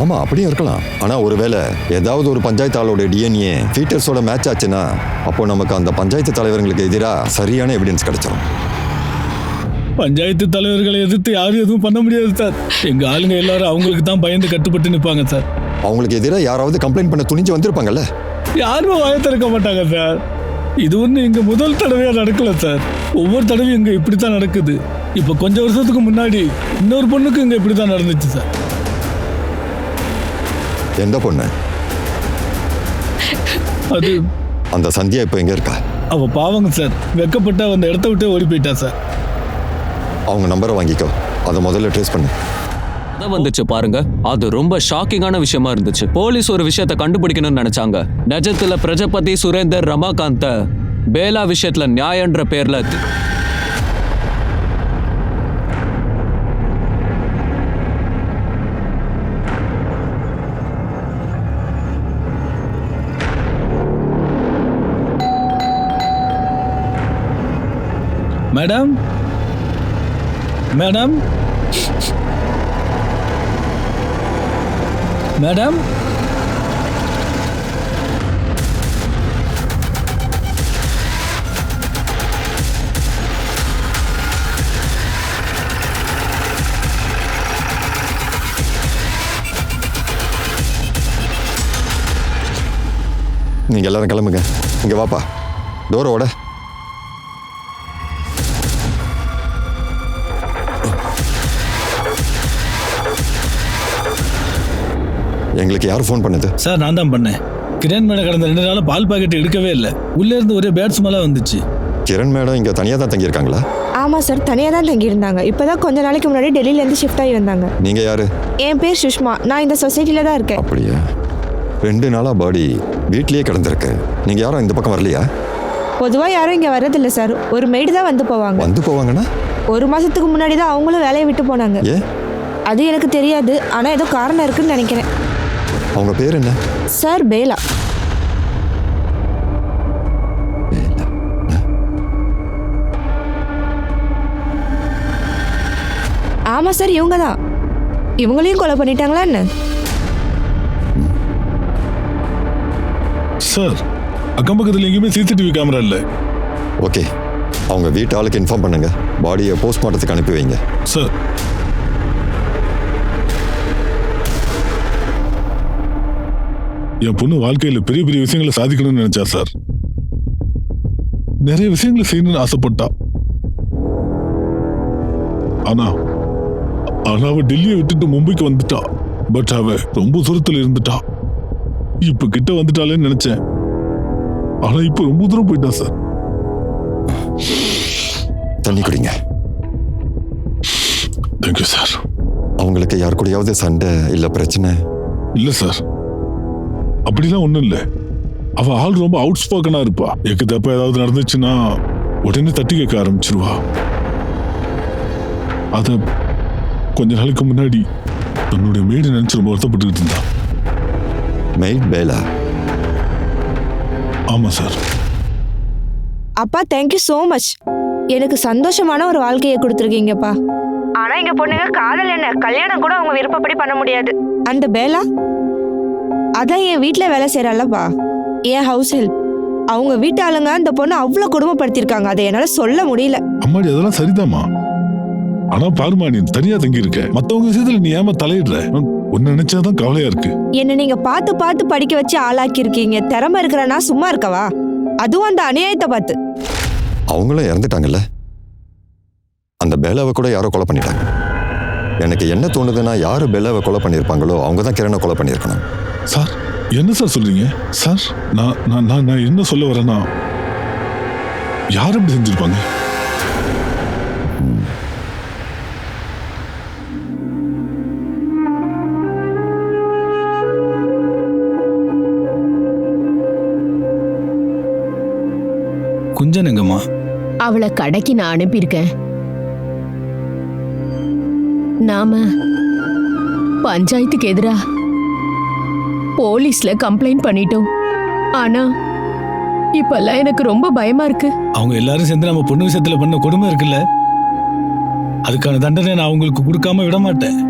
Speaker 8: ஆமாம், அப்படியும் இருக்கலாம். ஆனால் ஒருவேளை ஏதாவது ஒரு பஞ்சாயத்து ஆளோட டிஎன்ஏ ஃபீட்டஸோட மேட்ச் ஆச்சுன்னா அப்போ நமக்கு அந்த பஞ்சாயத்து தலைவர்களுக்கு எதிராக சரியான எவிடன்ஸ் கிடைச்சிடும்.
Speaker 4: பஞ்சாயத்து தலைவர்களை எதிர்த்து யாரும் எதுவும் பண்ண முடியாது சார். எங்கள் ஆளுங்க எல்லாரும் அவங்களுக்கு தான் பயந்து கட்டுப்பட்டு நிற்பாங்க சார்.
Speaker 8: அவங்களுக்கு எதிராக யாராவது கம்ப்ளைண்ட் பண்ண துணிஞ்சு வந்திருப்பாங்கல்ல?
Speaker 4: யாரும் வாய திறக்க மாட்டாங்க சார். இது ஒன்று இங்கே முதல் தடவையாக நடக்கல சார். ஒவ்வொரு தடவையும் இங்கே இப்படி தான் நடக்குது. இப்போ கொஞ்சம் வருஷத்துக்கு முன்னாடி இன்னொரு பொண்ணுக்கு இங்கே இப்படி தான் நடந்துச்சு சார்.
Speaker 8: எந்த பொண்ணு?
Speaker 4: அது
Speaker 8: அந்த சந்தியா இப்போ எங்க இருக்கா?
Speaker 4: அவ பாவங்க சார், வெக்கப்பட்டு அந்த இடத்த விட்டு ஓடி போயிட்டா சார்.
Speaker 8: அவங்க நம்பரை வாங்கிக்கோ, அதை முதல்ல ட்ரேஸ் பண்ணு.
Speaker 3: அதை வந்துச்சு பாருங்க, அது ரொம்ப ஷாக்கிங்கான விஷயமா இருந்துச்சு. போலீஸ் ஒரு விஷயத்தை கண்டுபிடிக்கணும்னு நினைச்சாங்க. நிஜத்துல பிரஜபதி சுரேந்தர் ரமாகாந்த பேலா விஷயத்துல நியாயன்ற பேர்ல
Speaker 4: மேடம் மேடம் மேடம்
Speaker 8: நீங்க எல்லாரும் கிளம்புங்க. இங்க வாப்பா, டோரோட. எங்களுக்கு யார் ஃபோன் பண்ணது?
Speaker 4: சார், நான் தான் பண்ணேன். கிரண் மேடம் கடந்த 2 நாளா பால் பாக்கெட் எடுக்கவே இல்லை. உள்ள இருந்து ஒரே பேட் ஸ்மெல்லா வந்துச்சு.
Speaker 8: கிரண் மேடம் இங்க தனியா தான் தங்கியிருக்காங்களா?
Speaker 1: ஆமாம் சார், தனியாக தான் தங்கியிருந்தாங்க. இப்போ தான் கொஞ்ச நாளைக்கு முன்னாடி டெல்லியிலேருந்து ஷிஃப்ட் ஆகி வந்தாங்க.
Speaker 8: நீங்க யாரு?
Speaker 1: என் பேர் சுஷ்மா, நான் இந்த சொசைட்டியில் தான் இருக்கேன்.
Speaker 8: அப்படியா? 2 நாளா பாடி வீட்லயே கிடந்திருக்கு. நீங்க யாரும் இந்த பக்கம் வரலையா?
Speaker 1: பொதுவாக யாரும் இங்கே வர்றதில்லை சார், ஒரு மெய்டு தான் வந்து போவாங்க.
Speaker 8: வந்து போவாங்கன்னா
Speaker 1: 1 மாதத்துக்கு முன்னாடி தான் அவங்களும் வேலையை விட்டு போனாங்க.
Speaker 8: ஏ?
Speaker 1: அது எனக்கு தெரியாது, ஆனால் ஏதோ காரணம் இருக்குன்னு நினைக்கிறேன்.
Speaker 8: அவங்க பேர் என்ன?
Speaker 1: Sir, Bela. ஆமாம் சார், இவங்க தான். இவங்களையும் கொலை பண்ணிட்டாங்களா என்ன?
Speaker 4: சார், அக்கம் பக்கத்தில் எங்கேயுமே சிசிடிவி கேமரா இல்லை.
Speaker 8: ஓகே, அவங்க வீட்டு ஆளுக்கு இன்ஃபார்ம் பண்ணுங்க. பாடியை போஸ்ட்மார்ட்டத்துக்கு அனுப்பி வைங்க.
Speaker 4: சார், என் பொண்ணு வாழ்க்கையில பெரிய பெரிய விஷயங்களை சாதிக்கணும்னு நினைச்சா சார். நிறைய விஷயங்களை செய்யணும்னு ஆசைப்பட்டா. ஆனா அவ டெல்லியை விட்டுட்டு மும்பைக்கு வந்துட்டா. பட் அவ ரொம்ப தூரத்துல இருந்துட்டா. இப்ப கிட்ட வந்துட்டாளேன்னு நினைச்சேன். ஆனா இப்ப ரொம்ப தூரம் போயிட்டா சார்.
Speaker 8: தண்ணி குடிங்க.
Speaker 4: Thank you sir.
Speaker 8: அவங்களுக்கு யார் கூடயாவது சண்டை இல்ல பிரச்சனை?
Speaker 4: இல்ல சார், அப்படிலாம் ஒண்ணும் இல்ல. அவ ஆள் ரொம்ப அவுட் ஸ்போக்கனா இருப்பா. எக்கு தப்ப ஏதாவது நடந்துச்சுன்னா உடனே தட்டி கேட்க ஆரம்பிச்சிருவா. அத கொஞ்ச நாளைக்கு முன்னாடி தன்னுடைய மேடு நினைச்சு ரொம்ப வருத்தப்பட்டு இருந்தா.
Speaker 8: Made Bela?
Speaker 4: ஆமா சார்.
Speaker 1: அப்பா, தேங்க்யூ ஸோ மச். எனக்கு சந்தோஷமான ஒரு வாழ்க்கையை கொடுத்துருக்கீங்கப்பா. ஆனால் எங்கள் பொண்ணுங்க காதல் என்ன, கல்யாணம் கூட அவங்க விருப்பப்படி பண்ண முடியாது. அந்த பேலா அதான் என் வீட்டில் வேலை செய்கிறாளப்பா, என் ஹவுஸ் ஹெல்ப். அவங்க வீட்டு ஆளுங்க அந்த பொண்ணு அவ்வளோ கொடுமைப்படுத்திருக்காங்க, அதை என்னால் சொல்ல முடியல.
Speaker 4: அம்மாடி, அதெல்லாம் சரிதாம்மா. ஆனா பாருமா, நீ தனியா தங்கி இருக்க. மத்தவங்க விஷயத்துல நீ ஏமா தலையிடுற? ஒன்னு நினைச்சாதான் கவலையா இருக்கு.
Speaker 1: என்ன நீங்க பார்த்து பார்த்து படிக்க வச்சு ஆளாக்கி இருக்கீங்க. திறமை இருக்கிறனா சும்மா இருக்கவா? அதுவும் அந்த அநியாயத்தை பார்த்து.
Speaker 8: அவங்களும் இறந்துட்டாங்கல்ல. அந்த பேலாவை கூட யாரோ கொலை பண்ணிட்டாங்க. எனக்கு என்ன தோணுதுன்னா, யாரு பேலாவை கொலை பண்ணியிருப்பாங்களோ அவங்க தான் கிரணை கொலை பண்ணியிருக்கணும்.
Speaker 4: சார், என்ன சார் சொல்றீங்க? சார், நான் என்ன சொல்ல வரேன்னா, யார் அப்படி செஞ்சிருப்பாங்க? குஞ்சன் எங்கம்மா?
Speaker 5: அவளை கடைக்கு நான் அனுப்பியிருக்கேன். நாம பஞ்சாயத்துக்கு எதிரா போலீஸ்ல கம்ப்ளைண்ட் பண்ணிட்டோம். ஆனா இப்பெல்லாம் எனக்கு ரொம்ப பயமா இருக்கு.
Speaker 4: அவங்க எல்லாரும் சேர்ந்து நம்ம பொண்ணு விஷயத்துல பண்ண கொடுமை இருக்குல்ல, அதுக்கான தண்டனை நான் அவங்களுக்கு கொடுக்காம விட மாட்டேன்.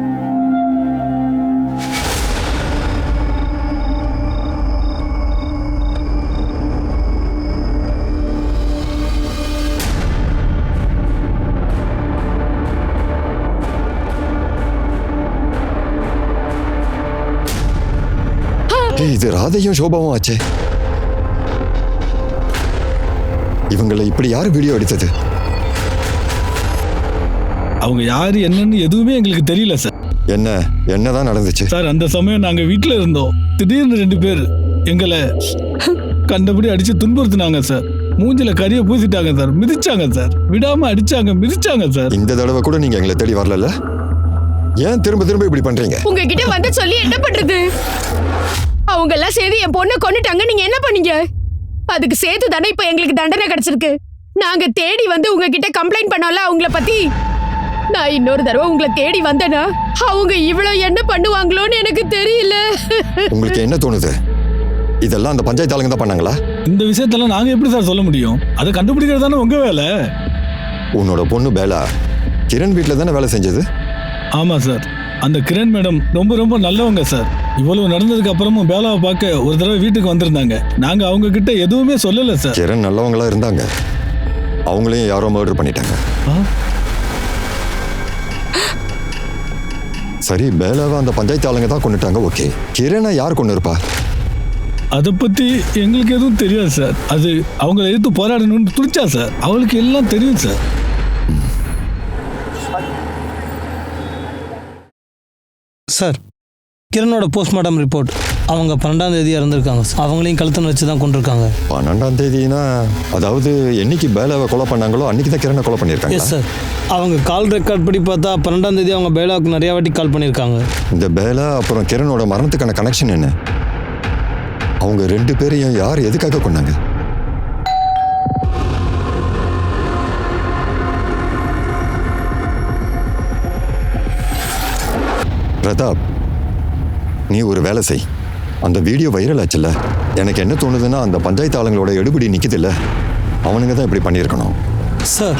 Speaker 8: இது ராதையும் சோபாவும் ஆச்சே. இவங்களை இப்படி யாரு வீடியோ எடுத்தது?
Speaker 4: அவங்க யாரு என்னன்னு எதுவுமே எங்களுக்கு தெரியல சார்.
Speaker 8: என்னதான் நடந்துச்சு
Speaker 4: சார்? அந்த சமயம் நாங்க வீட்டுல இருந்தோம். திடீர்னு 2 பேர் எங்களை கண்டபடி அடிச்சு துன்புறுத்தினாங்க சார். மூஞ்சில கரிய பூசிட்டாங்க சார், மிதிச்சாங்க சார், விடாம அடிச்சாங்க, மிதிச்சாங்க சார்.
Speaker 8: இந்த தடவை கூட நீங்க எங்களை தேடி வரல. ஏன் திரும்ப திரும்ப இப்படி பண்றீங்க?
Speaker 5: உங்ககிட்ட வந்து சொல்லி என்ன பண்றது? அவங்க எல்லாம் சேர்ந்து என் பொண்ணை கொன்னுட்டாங்க. நீங்க என்ன பண்ணீங்க? அதுக்கு சேர்த்து தானே இப்ப எங்களுக்கு தண்டனை கிடைச்சிருக்கு. நாங்க தேடி வந்து உங்ககிட்ட கம்ப்ளைண்ட் பண்ணோம்ல அவங்கள பத்தி. நான் இன்னொரு தடவை உங்களை தேடி வந்தேனா அவங்க இவ்வளவு என்ன பண்ணுவாங்களோன்னு எனக்கு தெரியல.
Speaker 8: உங்களுக்கு என்ன தோணுது? இதெல்லாம் அந்த பஞ்சாயத்து ஆளுங்க தான் பண்ணாங்களா?
Speaker 4: இந்த விஷயத்தெல்லாம் நாங்க எப்படி சார் சொல்ல முடியும்? அதை கண்டுபிடிக்கிறது தானே உங்க வேலை.
Speaker 8: உன்னோட பொண்ணு பேலா கிரண் வீட்டில் தானே வேலை செஞ்சது?
Speaker 4: ஆமா சார், அந்த கிரண் மேடம் ரொம்ப ரொம்ப நல்லவங்க சார். இவ்வளவு நடந்ததுக்கு அப்புறமும் பேலாவை பார்க்க ஒரு தடவை வீட்டுக்கு வந்திருந்தாங்க. நாங்க அவங்க கிட்ட எதுவுமே சொல்லல சார்.
Speaker 8: கிரண் நல்லவங்களா இருந்தாங்க, அவங்களையும் யாரோ மர்டர் பண்ணிட்டாங்க. சரி, பேலாவை அந்த பஞ்சாயத்து ஆளுங்க தான் கொண்டுட்டாங்க. ஓகே, கிரணை யார் கொண்டு இருப்பா?
Speaker 4: அதை பத்தி எங்களுக்கு எதுவும் தெரியாது சார். அது அவங்களை எதிர்த்து போராடணும்னு துடிச்சா சார். அவளுக்கு எல்லாம் தெரியும் சார்.
Speaker 6: சார், கிரணோட போஸ்ட்மார்ட்டம் ரிப்போர்ட் அவங்க 12ஆம் தேதி இறந்துருக்காங்க. அவங்களையும் கழுத்தனை வச்சு தான் கொண்டிருக்காங்க.
Speaker 8: 12ஆம் தேதினா அதாவது என்னைக்கு பேலாவை கொலை பண்ணாங்களோ அன்னைக்கு தான் கிரணை கொலை பண்ணியிருக்காங்க.
Speaker 6: எஸ் சார், அவங்க கால் ரெக்கார்ட் படி பார்த்தா 12ஆம் தேதி அவங்க பேலாவுக்கு நிறைய வாட்டி கால் பண்ணியிருக்காங்க.
Speaker 8: இந்த பேலா அப்புறம் கிரணோட மரணத்துக்கான கனெக்ஷன் என்ன? அவங்க 2 பேரையும் யார் எதுக்காக கொண்டாங்க? பிரதாப், நீ ஒரு வேலை செய். அந்த வீடியோ வைரல் ஆச்சுல்ல, எனக்கு என்ன தோணுதுன்னா அந்த பஞ்சாயத்து ஆளுங்களோட எடுபடி நிற்குது இல்லை, அவனுங்க தான் இப்படி பண்ணியிருக்கணும்.
Speaker 6: Sir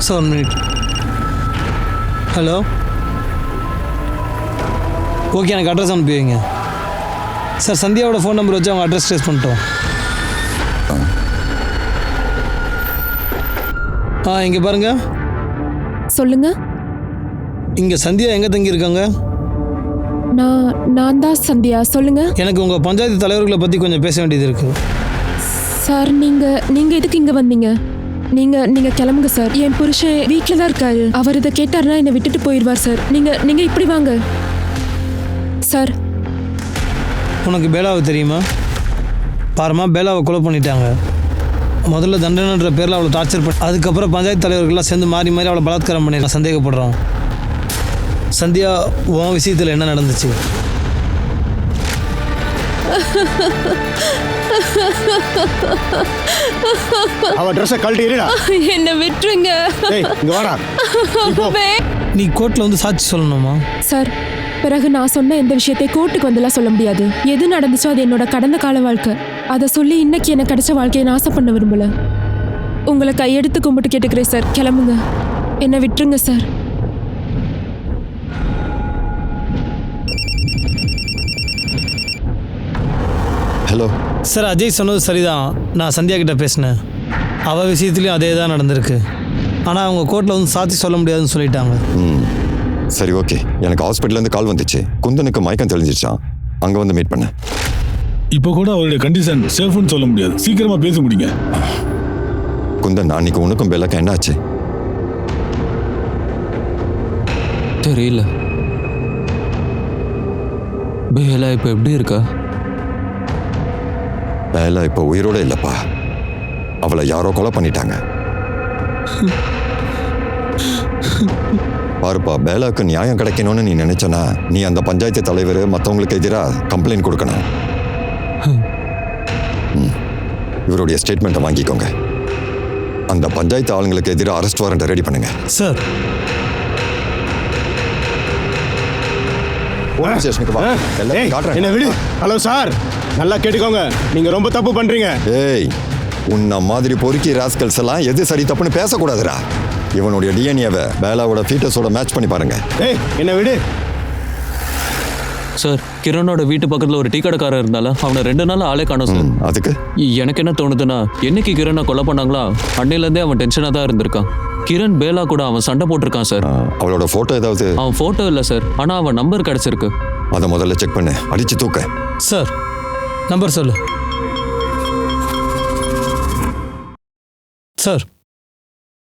Speaker 6: sir 1 minute. Hello, okay, எனக்கு அட்ரஸ் அனுப்பி வைங்க சார். சந்தியாவோட ஃபோன் நம்பர் வச்சு அவங்க அட்ரஸ் ட்ரேஸ் பண்ணிட்டோம். இங்கே பாருங்க.
Speaker 9: சொல்லுங்க.
Speaker 6: இங்கே சந்தியா எங்கே தங்கியிருக்காங்க?
Speaker 9: நான் தான் சந்தியா. சொல்லுங்க.
Speaker 6: எனக்கு உங்கள் பஞ்சாயத்து தலைவர்களை பற்றி கொஞ்சம் பேச வேண்டியது இருக்குது.
Speaker 9: சார், நீங்க எதுக்கு இங்க வந்தீங்க? நீங்க கிளம்புங்க சார். என் புருஷன் வீட்டில் தான் இருக்காரு. அவர் இதை கேட்டாருன்னா என்னை விட்டுட்டு போயிடுவார் சார். நீங்க இப்படி வாங்க சார்.
Speaker 6: உனக்கு பேலாவை தெரியுமா? பாருமா, பேலாவை கொலை பண்ணிட்டாங்க. முதல்ல தண்டனைன்ற பேரில் அவளை டார்ச்சர் பண்ணி அதுக்கப்புறம் பஞ்சாயத்து தலைவர்கள்லாம் சேர்ந்து மாறி மாறி அவளை பலாத்காரம் பண்ணி சந்தேகப்படுறோம். சந்தியா, உன் விஷயத்தில் என்ன நடந்துச்சு?
Speaker 7: அவ ட்ரெஸ்ஸை கழட்டி இருடா.
Speaker 9: என்ன விட்டுருங்க.
Speaker 7: ஏய், இங்க வாடா.
Speaker 6: நீ கோர்ட்டில் வந்து சாட்சி சொல்லணுமா?
Speaker 9: சார், பிறகு நான் சொன்ன எந்த விஷயத்தை கோர்ட்டுக்கு வந்துலாம் சொல்ல முடியாது. எது நடந்துச்சோ அது என்னோட கடந்த கால வாழ்க்கை. அதை சொல்லி இன்னைக்கு எனக்கு கிடைச்ச வாழ்க்கையை நாசம் பண்ண விரும்பல. உங்களை கையெடுத்து கும்பிட்டு கேட்டுக்கிறேன் சார். கிளம்புங்க, என்னை விட்டுருங்க சார்.
Speaker 8: ஹலோ
Speaker 6: சார், அஜய் சொன்னது சரிதான். நான் சந்தியா கிட்ட பேசினேன். அவள் விஷயத்துலையும் அதே தான் நடந்திருக்கு. ஆனால் அவங்க கோர்ட்டில் வந்து சாட்சி சொல்ல முடியாதுன்னு சொல்லிட்டாங்க.
Speaker 8: சரி, ஓகே. எனக்கு ஹாஸ்பிட்டல்லேருந்து கால் வந்துச்சு. குந்தனுக்கு மயக்கம் தெளிஞ்சிச்சான். அங்கே வந்து மீட் பண்ண.
Speaker 4: இப்போ கூட அவருடைய கண்டிஷன் சேஃப்னு சொல்ல முடியாது. சீக்கிரமா பேச முடியுங்க.
Speaker 8: குந்தன், அன்னைக்கு உனக்கும் பெல்லாக்கும் என்ன ஆச்சு?
Speaker 3: தெரியல. பேலா இப்போ எப்படி இருக்கா?
Speaker 8: பேலா இப்போ உயிரோட இல்லைப்பா. அவளை யாரோ கொலை பண்ணிட்டாங்க. பாருப்பா, பேலாவுக்கு நியாயம் கிடைக்கணும்னு நீ நினைச்சனா நீ அந்த பஞ்சாயத்து தலைவர் மற்றவங்களுக்கு எதிராக கம்ப்ளைண்ட் கொடுக்கணும். இவருடைய ஸ்டேட்மெண்ட்டை வாங்கிக்கோங்க. அந்த பஞ்சாயத்து ஆளுங்களுக்கு எதிராக அரெஸ்ட் வாரண்ட்டை ரெடி பண்ணுங்க.
Speaker 6: சார்,
Speaker 8: ஸ்டேஷனுக்கு வா. எல்லாத்தையும் காட்டுறேன்.
Speaker 7: என்ன விடு. ஹலோ சார், நல்லா கேட்டுக்கோங்க. நீங்க ரொம்ப தப்பு பண்றீங்க.
Speaker 8: ஏய், உன்ன மாதிரி பொறுக்கி ராஸ்கல்ஸ் எல்லாம் எது சரி தப்புன்னு பேசக்கூடாதுடா. இவனுடைய டிஎன்ஏவை பேலாவோட ஃபீட்டஸோட மேட்ச் பண்ணி பாருங்க.
Speaker 7: ஏய், என்ன விடு.
Speaker 3: சார், கிரணோட வீட்டு பக்கத்தில் ஒரு டீ கடைக்காரர் இருந்தாலும் அவனை 2 நாள் ஆளே காணோம் சார்.
Speaker 8: அதுக்கு
Speaker 3: எனக்கு என்ன தோணுதுன்னா, என்னைக்கு கிரணை கொலை பண்ணாங்களா அன்னையிலேருந்தே அவன் டென்ஷனாக தான் இருந்திருக்கான். கிரண் பேலா கூட அவன் சண்டை போட்டிருக்கான் சார்.
Speaker 8: அவளோட ஃபோட்டோ ஏதாவது?
Speaker 3: அவன் ஃபோட்டோ இல்லை சார், ஆனால் அவன் நம்பர் கிடச்சிருக்கு.
Speaker 8: அதை முதல்ல செக் பண்ணு. அடிச்சு தூக்க.
Speaker 6: சார், நம்பர் சொல்லு. சார்,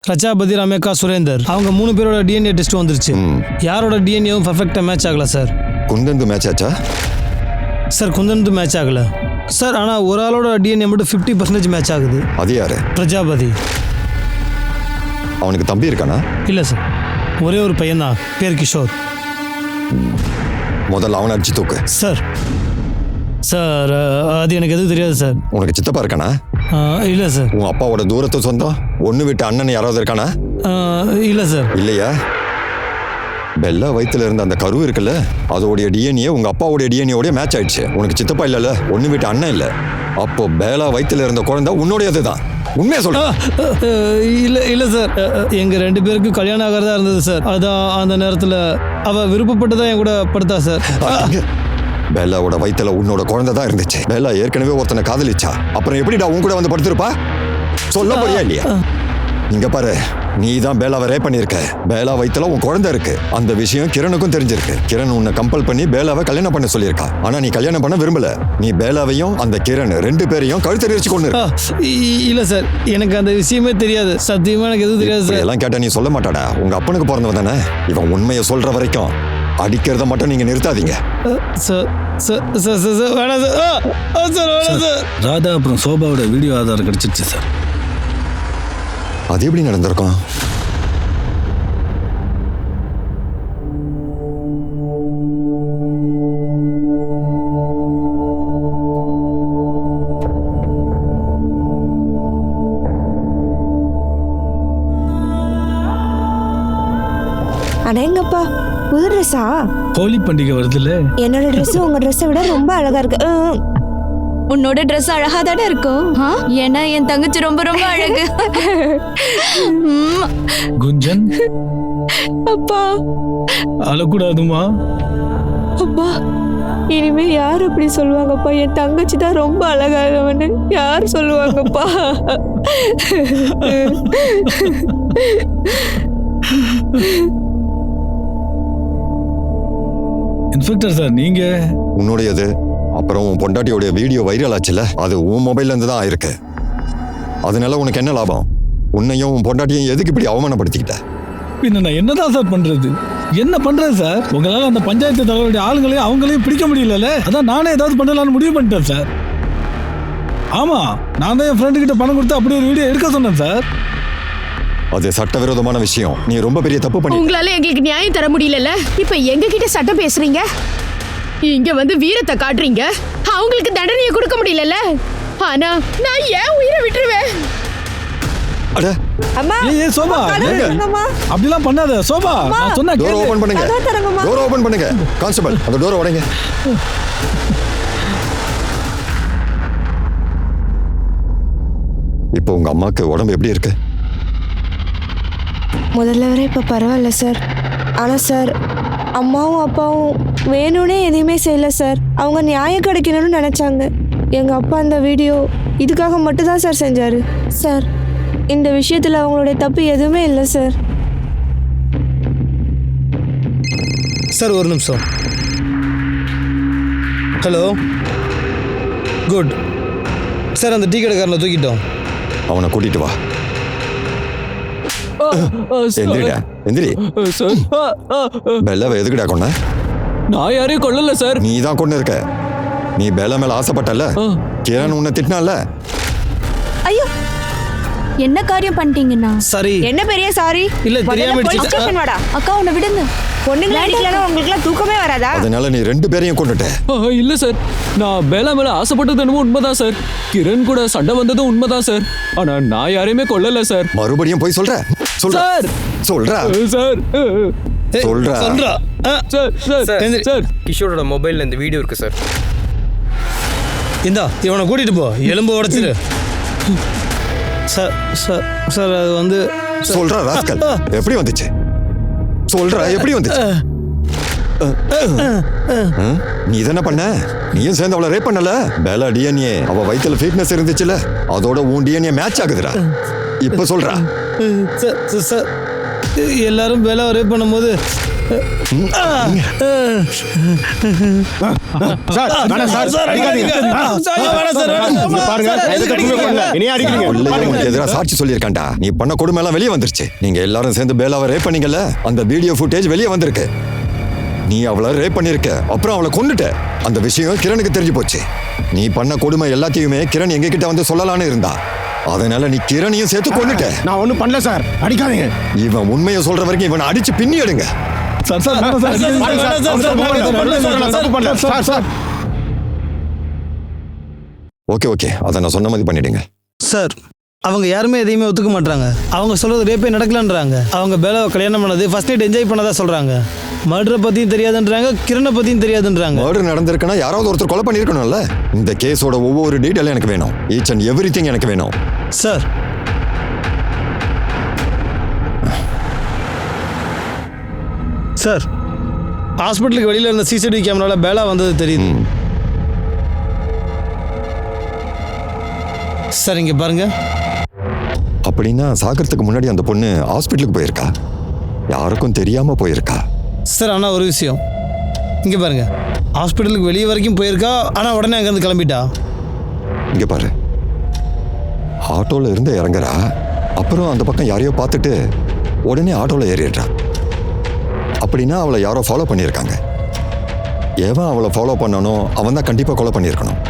Speaker 6: ரஜாபதி, ரமேகா, சுரேந்தர் அவங்க 3 பேரோட டிஎன்ஏ டெஸ்ட் வந்துருச்சு. யாரோட டிஎன்ஏவும் பர்ஃபெக்டாக மேட்ச் ஆகல சார்.
Speaker 8: குந்தந்து மேட்ச் ஆச்சா?
Speaker 6: சார், குந்தந்து மேட்ச் ஆகல. சார் ஆனால் ஒரு ஆளோட டிஎன்ஏ மட்டும் 50% மேட்ச் ஆகுது.
Speaker 8: அது யாரு?
Speaker 6: பிரஜாபதி.
Speaker 8: அவனுக்கு தம்பி இருக்கானா?
Speaker 6: இல்லை சார், ஒரே ஒரு பையன்தான், பேர் கிஷோர்.
Speaker 8: முதல்ல அவனை அடிச்சு தூக்கு.
Speaker 6: சார் சார் அது எனக்கு எதுவும் தெரியாது சார்.
Speaker 8: உனக்கு சித்தப்பா இருக்கானா?
Speaker 6: இல்லை சார்.
Speaker 8: உன் அப்பாவோட தூரத்து சொந்தம் ஒன்று விட்டு அண்ணன் யாராவது இருக்கானா?
Speaker 6: இல்லை சார்.
Speaker 8: இல்லையா? பெல்லா வயித்துல இருந்த அந்த கரு இருக்குல்ல, அதோடைய டிஎன்ஏ உங்க அப்பாவுடைய டிஎன்ஏ மேட்ச் ஆயிடுச்சு. உனக்கு சித்தப்பா இல்லைல்ல, ஒன்று விட்டு அண்ணன் இல்லை. அப்போ பேலா வயித்துல இருந்த குழந்தை உன்னுடையது தான். உண்மையா சொல்ல?
Speaker 6: இல்லை சார், எங்கள் 2 பேருக்கு கல்யாணம் ஆகிறதா இருந்தது சார். அதான் அந்த நேரத்தில் அவள் விருப்பப்பட்டுதான் என் கூட படுத்தா சார்.
Speaker 8: பெல்லாவோட வயித்துல உன்னோட குழந்தை தான் இருந்துச்சு. பெல்லா ஏற்கனவே ஒருத்தனை காதலிச்சா, அப்புறம் எப்படிடா உன் கூட வந்து படுத்திருப்பா? சொல்ல போறியா இல்லையா? இங்க பாரு, நீ தான் பேலாவை ரேப் பண்ணிருக்க. பேலா வயித்துல உன் குழந்தை இருக்கு. அந்த விஷயம் கிரணுக்கும் தெரிஞ்சிருக்கு. கிரண் உன்னை கம்பல் பண்ணி பேலாவை கல்யாணம் பண்ண சொல்லியிருக்கா. ஆனா நீ கல்யாணம் பண்ண விரும்பல. நீ பேலாவையும் அந்த கிரண் 2 பேரையும் கழுத்து நெரிச்சு கொண்டு.
Speaker 6: இல்லை சார், எனக்கு அந்த விஷயமே தெரியாது. சத்தியமா எனக்கு எதுவும் தெரியாது சார்.
Speaker 8: எல்லாம் கேட்டா நீ சொல்ல மாட்டாடா. உங்க அப்பனுக்கு பிறந்தவன் தானே. இவன் உண்மையை சொல்ற வரைக்கும் அடிக்கிறத மட்டும் நீங்க நிறுத்தாதீங்க.
Speaker 6: வேணாம் சார்.
Speaker 4: ராதா அப்புறம் சோபாவோட வீடியோ ஆதாரம் கிடைச்சிருச்சு சார்.
Speaker 8: அது எப்படி நடந்திருக்கும்?
Speaker 1: அடேங்கப்பா, புது ட்ரெஸ்ஸா?
Speaker 4: ஹோலி பண்டிகை வருதுல்ல,
Speaker 1: என்னோட ட்ரெஸ் உங்க ட்ரெஸ்ஸை விட ரொம்ப அழகா இருக்கு.
Speaker 2: உன்னோட ட்ரெஸ் அழகா தானே இருக்கும். ஏன்னா என் தங்கச்சி ரொம்ப ரொம்ப அழகு.
Speaker 4: குஞ்சன்
Speaker 1: அப்பா
Speaker 4: அழக்கூடாதுமா.
Speaker 1: அப்பா, இனிமே யார் அப்படி சொல்லுவாங்கப்பா? என் தங்கச்சி தான் ரொம்ப அழகாகவன்னு யார் சொல்லுவாங்கப்பா?
Speaker 4: இன்ஸ்பெக்டர் சார், நீங்க
Speaker 8: உன்னுடையது. அப்புறம் உன் பொண்டாட்டியோட வீடியோ வைரல் ஆச்சுல, அது உன் மொபைல்ல இருந்து தான் ஆயிருக்கு. அதனால உனக்கு என்ன லாபம்? உன்னையும் உன் பொண்டாட்டியும் எதுக்கு இப்படி அவமானப்படுத்திக்கிட்ட?
Speaker 4: பின்ன நான் என்னதான் சார் பண்றது? என்ன பண்றது சார்? உங்களால அந்த பஞ்சாயத்து தலைவருடைய ஆளுங்களையும் அவங்களையும் பிடிக்க முடியல. அதான் நானே ஏதாவது பண்ணலாம்னு முடிவு பண்ணிட்டேன் சார். ஆமா, நான் தான் என் ஃப்ரெண்டு கிட்ட பணம் கொடுத்து அப்படி ஒரு வீடியோ எடுக்க சொன்னேன் சார்.
Speaker 8: அது சட்டவிரோதமான விஷயம். நீ ரொம்ப பெரிய தப்பு பண்ணி.
Speaker 5: உங்களால எங்களுக்கு நியாயம் தர முடியலல்ல. இப்ப எங்க கிட்ட சட்டம் பேசுறீங்க, இங்க வந்து வீரத்தை காட்டுறீங்க. அவங்களுக்கு தண்டனையை கொடுக்க முடியலல்ல. ஆனா நான் ஏன் உயிரை விட்டுருவேன்?
Speaker 8: அட
Speaker 1: அம்மா,
Speaker 4: ஏய் சோபா,
Speaker 1: அம்மா,
Speaker 4: அப்படிலாம் பண்ணாத சோபா. நான் சொன்னா
Speaker 8: டோர்
Speaker 4: கேளு.
Speaker 8: ஓபன் பண்ணுங்க.
Speaker 1: அதான் தரங்கம்மா.
Speaker 8: டோர் ஓபன் பண்ணுங்க. கான்ஸ்டபிள், அந்த டோரை உடைங்க. இப்போ உங்க அம்மாக்கு உடம்பு எப்படி இருக்கு?
Speaker 1: முதல்ல வரை இப்போ பரவாயில்ல சார். ஆனால் சார், அம்மாவும் அப்பாவும் வேணும்னே எதையுமே செய்யலை சார். அவங்க நியாயம் கிடைக்கணும்னு நினச்சாங்க. எங்கள் அப்பா அந்த வீடியோ இதுக்காக மட்டும்தான் சார் செஞ்சார். சார், இந்த விஷயத்தில் அவங்களுடைய தப்பு எதுவுமே இல்லை சார்.
Speaker 6: சார் ஒரு நிமிஷம். Hello, good sir. அந்த டீ கடைக்காரனை தூக்கிட்டோம்.
Speaker 8: அவனை கூட்டிட்டு வா. எந்திரிடா, எந்திரி. பெல்லாவை எதுக்குடா கொன்ன?
Speaker 3: நான் யாரையும் கொல்லல சார்.
Speaker 8: நீ தான் கொண்டு இருக்க. நீ பெல்லா மேல ஆசைப்பட்டல. கிரண் உன்னை திட்டினால.
Speaker 1: ஐயோ,
Speaker 2: என்ன காரியம் பண்ணிட்டீங்கன்னா?
Speaker 6: சரி.
Speaker 1: என்ன பெரிய சாரி?
Speaker 6: இல்ல, தெரியாம அடிச்சிட்டேன்.
Speaker 1: வாடா.
Speaker 2: அக்கா, உன்னை விடுங்க.
Speaker 1: பொண்ணுங்களை அடிக்கலன்னா உங்களுக்குலாம் தூக்கமே வராதா?
Speaker 8: அதனால நீ 2 பேரையும் கொண்டுட்ட.
Speaker 3: இல்ல சார், நான் பேலா மேல ஆசைப்பட்டது என்னமோ உண்மைதான் சார். கிரண் கூட சண்டை வந்ததும் உண்மைதான் சார். ஆனா நான் யாரையுமே கொல்லல சார்.
Speaker 8: மறுபடியும் போய் சொல்ற?
Speaker 3: சார்,
Speaker 8: சொல்றா
Speaker 3: சார்,
Speaker 8: சொல்றா.
Speaker 3: சார், சார்,
Speaker 10: கிஷோரோட மொபைல்ல இந்த வீடியோ இருக்கு சார்.
Speaker 6: இந்தா, இவனை கூட்டிட்டு போ. எலும்பு உடைச்சிரு. சார் சார் சார், அது வந்து
Speaker 8: சொல்றா ராஸ்கல். எப்படி வந்துச்சு? சொல்றா, எப்படி வந்துச்சு? நீ தானே பண்ண? நீயும் சேர்ந்து அவளை ரேப் பண்ணல? பேலா டிஎன்ஏ அவ வயித்துல ஃபீட்னஸ் இருந்துச்சுல, அதோட உன் டிஎன்ஏ மேட்ச் ஆகுதுடா. இப்ப சொல்றா.
Speaker 6: சார், எல்லாரும் வேலை ரேப் பண்ணும்போது
Speaker 7: சார், வேணாம் சார், அடிக்காதீங்க. பாருங்க, எதுக்கு தப்புமே பண்ணல, என்னைய அடிக்கிறீங்க?
Speaker 8: உனக்கு எதிராக சாட்சி சொல்லியிருக்காண்டா. நீ பண்ண கொடுமை எல்லாம் வெளியே வந்துருச்சு. நீங்க எல்லாரும் சேர்ந்து பேலாவை ரேப் பண்ணீங்கல்ல, அந்த வீடியோ ஃபுட்டேஜ் வெளியே வந்திருக்கு. நீ அவளை ரேப் பண்ணிருக்க, அப்புறம் அவளை கொன்னுட்ட. அந்த விஷயம் கிரணுக்கு தெரிஞ்சு போச்சு. நீ பண்ண கொடுமை எல்லாத்தையுமே கிரண் எங்க கிட்ட வந்து சொல்லலான்னு இருந்தா. அதனால நீ கிரணையும் சேர்த்து கொன்னுட்ட.
Speaker 7: நான் ஒன்றும் பண்ணல சார், அடிக்காதீங்க.
Speaker 8: இவன் உண்மையை சொல்ற வரைக்கும் இவனை அடிச்சு பின்னி எடுங்க.
Speaker 4: சார் சார் வேணாம் சார்.
Speaker 7: தப்பு பண்ணல சார். சார்
Speaker 8: ஓகே, அதை நான் சொன்ன மாதிரி பண்ணிடுங்க.
Speaker 6: சார் அவங்க யாருமே எதையுமே ஒத்துக்க மாட்டாங்க. அவங்க சொல்றது ரேப்பே நடக்கலன்றாங்க. அவங்க பேலாவை கல்யாணம் பண்ணது ஃபர்ஸ்ட் நைட் என்ஜாய் பண்ணதா சொல்றாங்க. மர்டரை பத்தியும் தெரியாதுன்றாங்க, கிரணை பத்தியும் தெரியாதுன்றாங்க.
Speaker 8: மர்டர் நடந்திருக்குன்னா யாராவது ஒருத்தர் கொலை பண்ணியிருக்கணும்ல. இந்த கேஸோட ஒவ்வொரு டீட்டெயிலும் எனக்கு வேணும். ஈச் அண்ட் எவ்ரிதிங் எனக்கு வேணும்.
Speaker 6: சார் சார் ஹாஸ்பிட்டலுக்கு வெளியில இருந்த சிசிடிவி கேமரால பேலா வந்தது தெரியுது. சார் இங்க பாருங்க.
Speaker 8: அப்படின்னா சாகிறதுக்கு முன்னாடி அந்த பொண்ணு ஹாஸ்பிட்டலுக்கு போயிருக்கா, யாருக்கும் தெரியாம போயிருக்கா.
Speaker 6: சார் ஆனால் ஒரு விஷயம் இங்கே பாருங்க, ஹாஸ்பிட்டலுக்கு வெளியே வரைக்கும் போயிருக்கா, ஆனால் உடனே அங்கேருந்து கிளம்பிட்டா.
Speaker 8: இங்க பாரு, ஆட்டோல இருந்து இறங்குறா, அப்புறம் அந்த பக்கம் யாரையோ பார்த்துட்டு உடனே ஆட்டோல ஏறிடுறா. அப்படின்னா அவளை யாரோ ஃபாலோ பண்ணியிருக்காங்க. எவன் அவளை ஃபாலோ பண்ணனோ அவன் தான் கண்டிப்பா கொலை பண்ணியிருக்கணும்.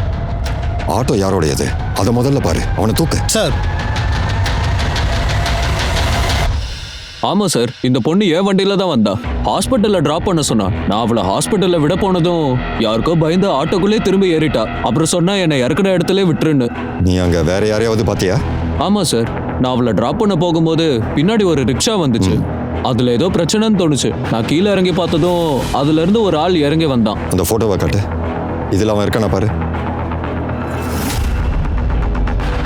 Speaker 8: ஆட்டோ யாரோடையது அதை முதல்ல பாரு, அவனை தூக்கு.
Speaker 6: சார்
Speaker 3: ஆமா சார், இந்த பொண்ணு என் வண்டியில தான் வந்தா. ஹாஸ்பிட்டல்ல டிராப் பண்ண சொன்னா. நான் அவளை ஹாஸ்பிட்டல்ல விட போனதும் யாருக்கோ பயந்து ஆட்டோக்குள்ளே திரும்பி ஏறிட்டா. அப்புறம் சொன்னா என்னை இறக்குற இடத்துல விட்டுருன்னு.
Speaker 8: நீ அங்க வேற யாரையாவது பாத்தியா?
Speaker 3: ஆமா சார், நான் அவளை டிராப் பண்ண போகும்போது பின்னாடி ஒரு ரிக்ஷா வந்துச்சு. அதுல ஏதோ பிரச்சனைன்னு தோணுச்சு. நான் கீழே இறங்கி பார்த்ததும் அதுல இருந்து ஒரு ஆள் இறங்கி வந்தான்.
Speaker 8: அந்த போட்டோவை காட்டு. இதுல அவன் இருக்கானா பாரு.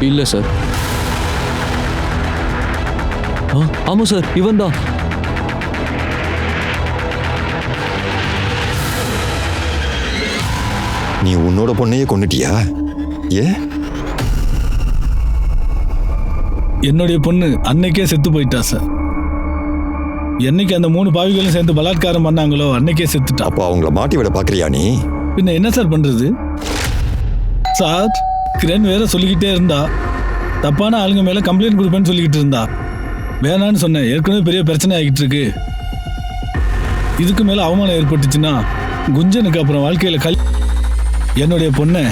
Speaker 3: இல்ல சார். ஆமா சார், இவன் தான்.
Speaker 8: நீ உன்னோட பொண்ணையே கொன்னுட்டியா? ஏன்?
Speaker 4: என்னுடைய பொண்ணு அன்னைக்கே செத்து போயிட்டா சார். என்னைக்கு அந்த 3 பாவிகளும் சேர்ந்து பலாத்காரம் பண்ணாங்களோ அன்னைக்கே செத்துட்டா.
Speaker 8: அப்போ அவங்கள மாட்டி விட பாக்குறியா நீ?
Speaker 4: பின்ன என்ன சார் பண்றது சார்? கிரண் வேற சொல்லிக்கிட்டே இருந்தா, தப்பான ஆளுங்க மேல கம்ப்ளைண்ட் கொடுப்பேன்னு சொல்லிக்கிட்டு இருந்தா. வேணான்னு சொன்னேன். ஏற்கனவே பெரிய பிரச்சனை ஆகிட்டு இருக்கு. இதுக்கு மேல அவமானம் ஏற்பட்டுச்சுன்னா குஞ்சனுக்கு அப்புறம் வாழ்க்கையில என்னுடைய பொண்ணை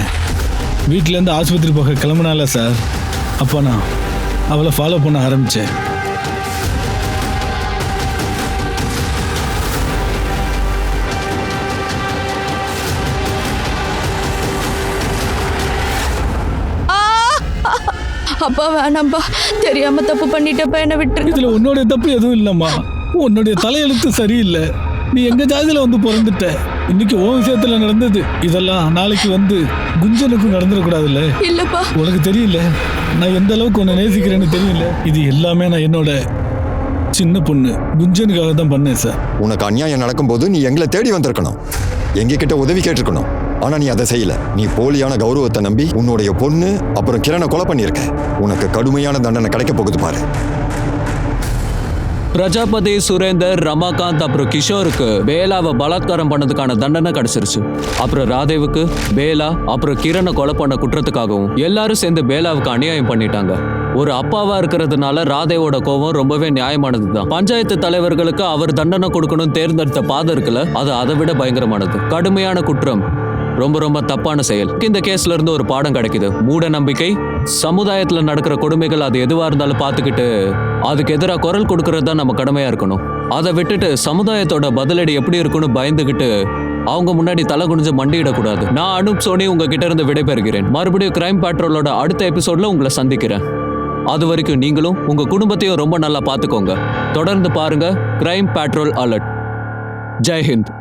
Speaker 4: வீட்டிலேருந்து ஆஸ்பத்திரி போக கிளம்புனால சார், அப்போ நான் அவளை ஃபாலோ பண்ண ஆரம்பித்தேன்.
Speaker 2: அப்பா வேணாம்பா, தெரியாம தப்பு பண்ணிட்டப்ப என்ன விட்டுருங்க.
Speaker 4: இதுல உன்னுடைய தப்பு எதுவும் இல்லம்மா. உன்னுடைய தலையெழுத்து சரியில்லை. நீ எங்க ஜாதியில வந்து பிறந்துட்ட. இன்னைக்கு உன் விஷயத்துல நடந்தது இதெல்லாம் நாளைக்கு வந்து குஞ்சனுக்கும் நடந்துடக்கூடாதுல்ல.
Speaker 2: இல்லப்பா,
Speaker 4: உனக்கு தெரியல நான் எந்த அளவுக்கு உன்னை நேசிக்கிறேன்னு தெரியல. இது எல்லாமே நான் என்னோட சின்ன பொண்ணு குஞ்சனுக்காக தான் பண்ணேன் சார்.
Speaker 8: உனக்கு அநியாயம் நடக்கும்போது நீ எங்களை தேடி வந்திருக்கணும், எங்ககிட்ட உதவி கேட்டிருக்கணும். ஆனா நீ அதை செய்யல. நீ போலியான கௌரவத்தை நம்பி உன்னுடைய பொண்ணு அப்புறம் கிரணை கொலை பண்ணியிருக்க. உனக்கு கடுமையான தண்டனை கிடைக்க போகுது பாரு.
Speaker 3: பிரஜாபதி, சுரேந்தர், ரமாகாந்த் அப்புறம் கிஷோருக்கு பேலாவை பலாத்காரம் பண்ணதுக்கான தண்டனை கிடைச்சிருச்சு. அப்புறம் ராதேவுக்கு பேலா அப்புறம் கிரணை கொலை பண்ண குற்றத்துக்காகவும் எல்லாரும் சேர்ந்து பேலாவுக்கு அநியாயம் பண்ணிட்டாங்க. ஒரு அப்பாவா இருக்கிறதுனால ராதேவோட கோபம் ரொம்பவே நியாயமானதுதான். பஞ்சாயத்து தலைவர்களுக்கு அவர் தண்டனை கொடுக்கணும் தேர்ந்தெடுத்த பாதை இருக்குல்ல, அது அதை விட பயங்கரமானது. கடுமையான குற்றம், ரொம்ப ரொம்ப தப்பான செயல். இந்த கேஸ்ல இருந்து ஒரு பாடம் கிடைக்குது. மூட நம்பிக்கை, சமுதாயத்துல நடக்கிற கொடுமைகள், அது எதுவா இருந்தாலும் பார்த்துக்கிட்டு அதுக்கு எதிராக குரல் கொடுக்கறது தான் நம்ம கடமையா இருக்கணும். அதை விட்டுட்டு சமுதாயத்தோட பதிலடி எப்படி இருக்குன்னு பயந்துகிட்டு அவங்க முன்னாடி தலை குனிஞ்சு மண்டியிடக்கூடாது. நான் அனுப் சோனி உங்ககிட்ட இருந்து விடைபெறுகிறேன். மறுபடியும் கிரைம் பேட்ரோலோட அடுத்த எபிசோட்ல உங்களை சந்திக்கிறேன். அது வரைக்கும் நீங்களும் உங்க குடும்பத்தையும் ரொம்ப நல்லா பார்த்துக்கோங்க. தொடர்ந்து பாருங்க crime patrol alert. Jai Hind.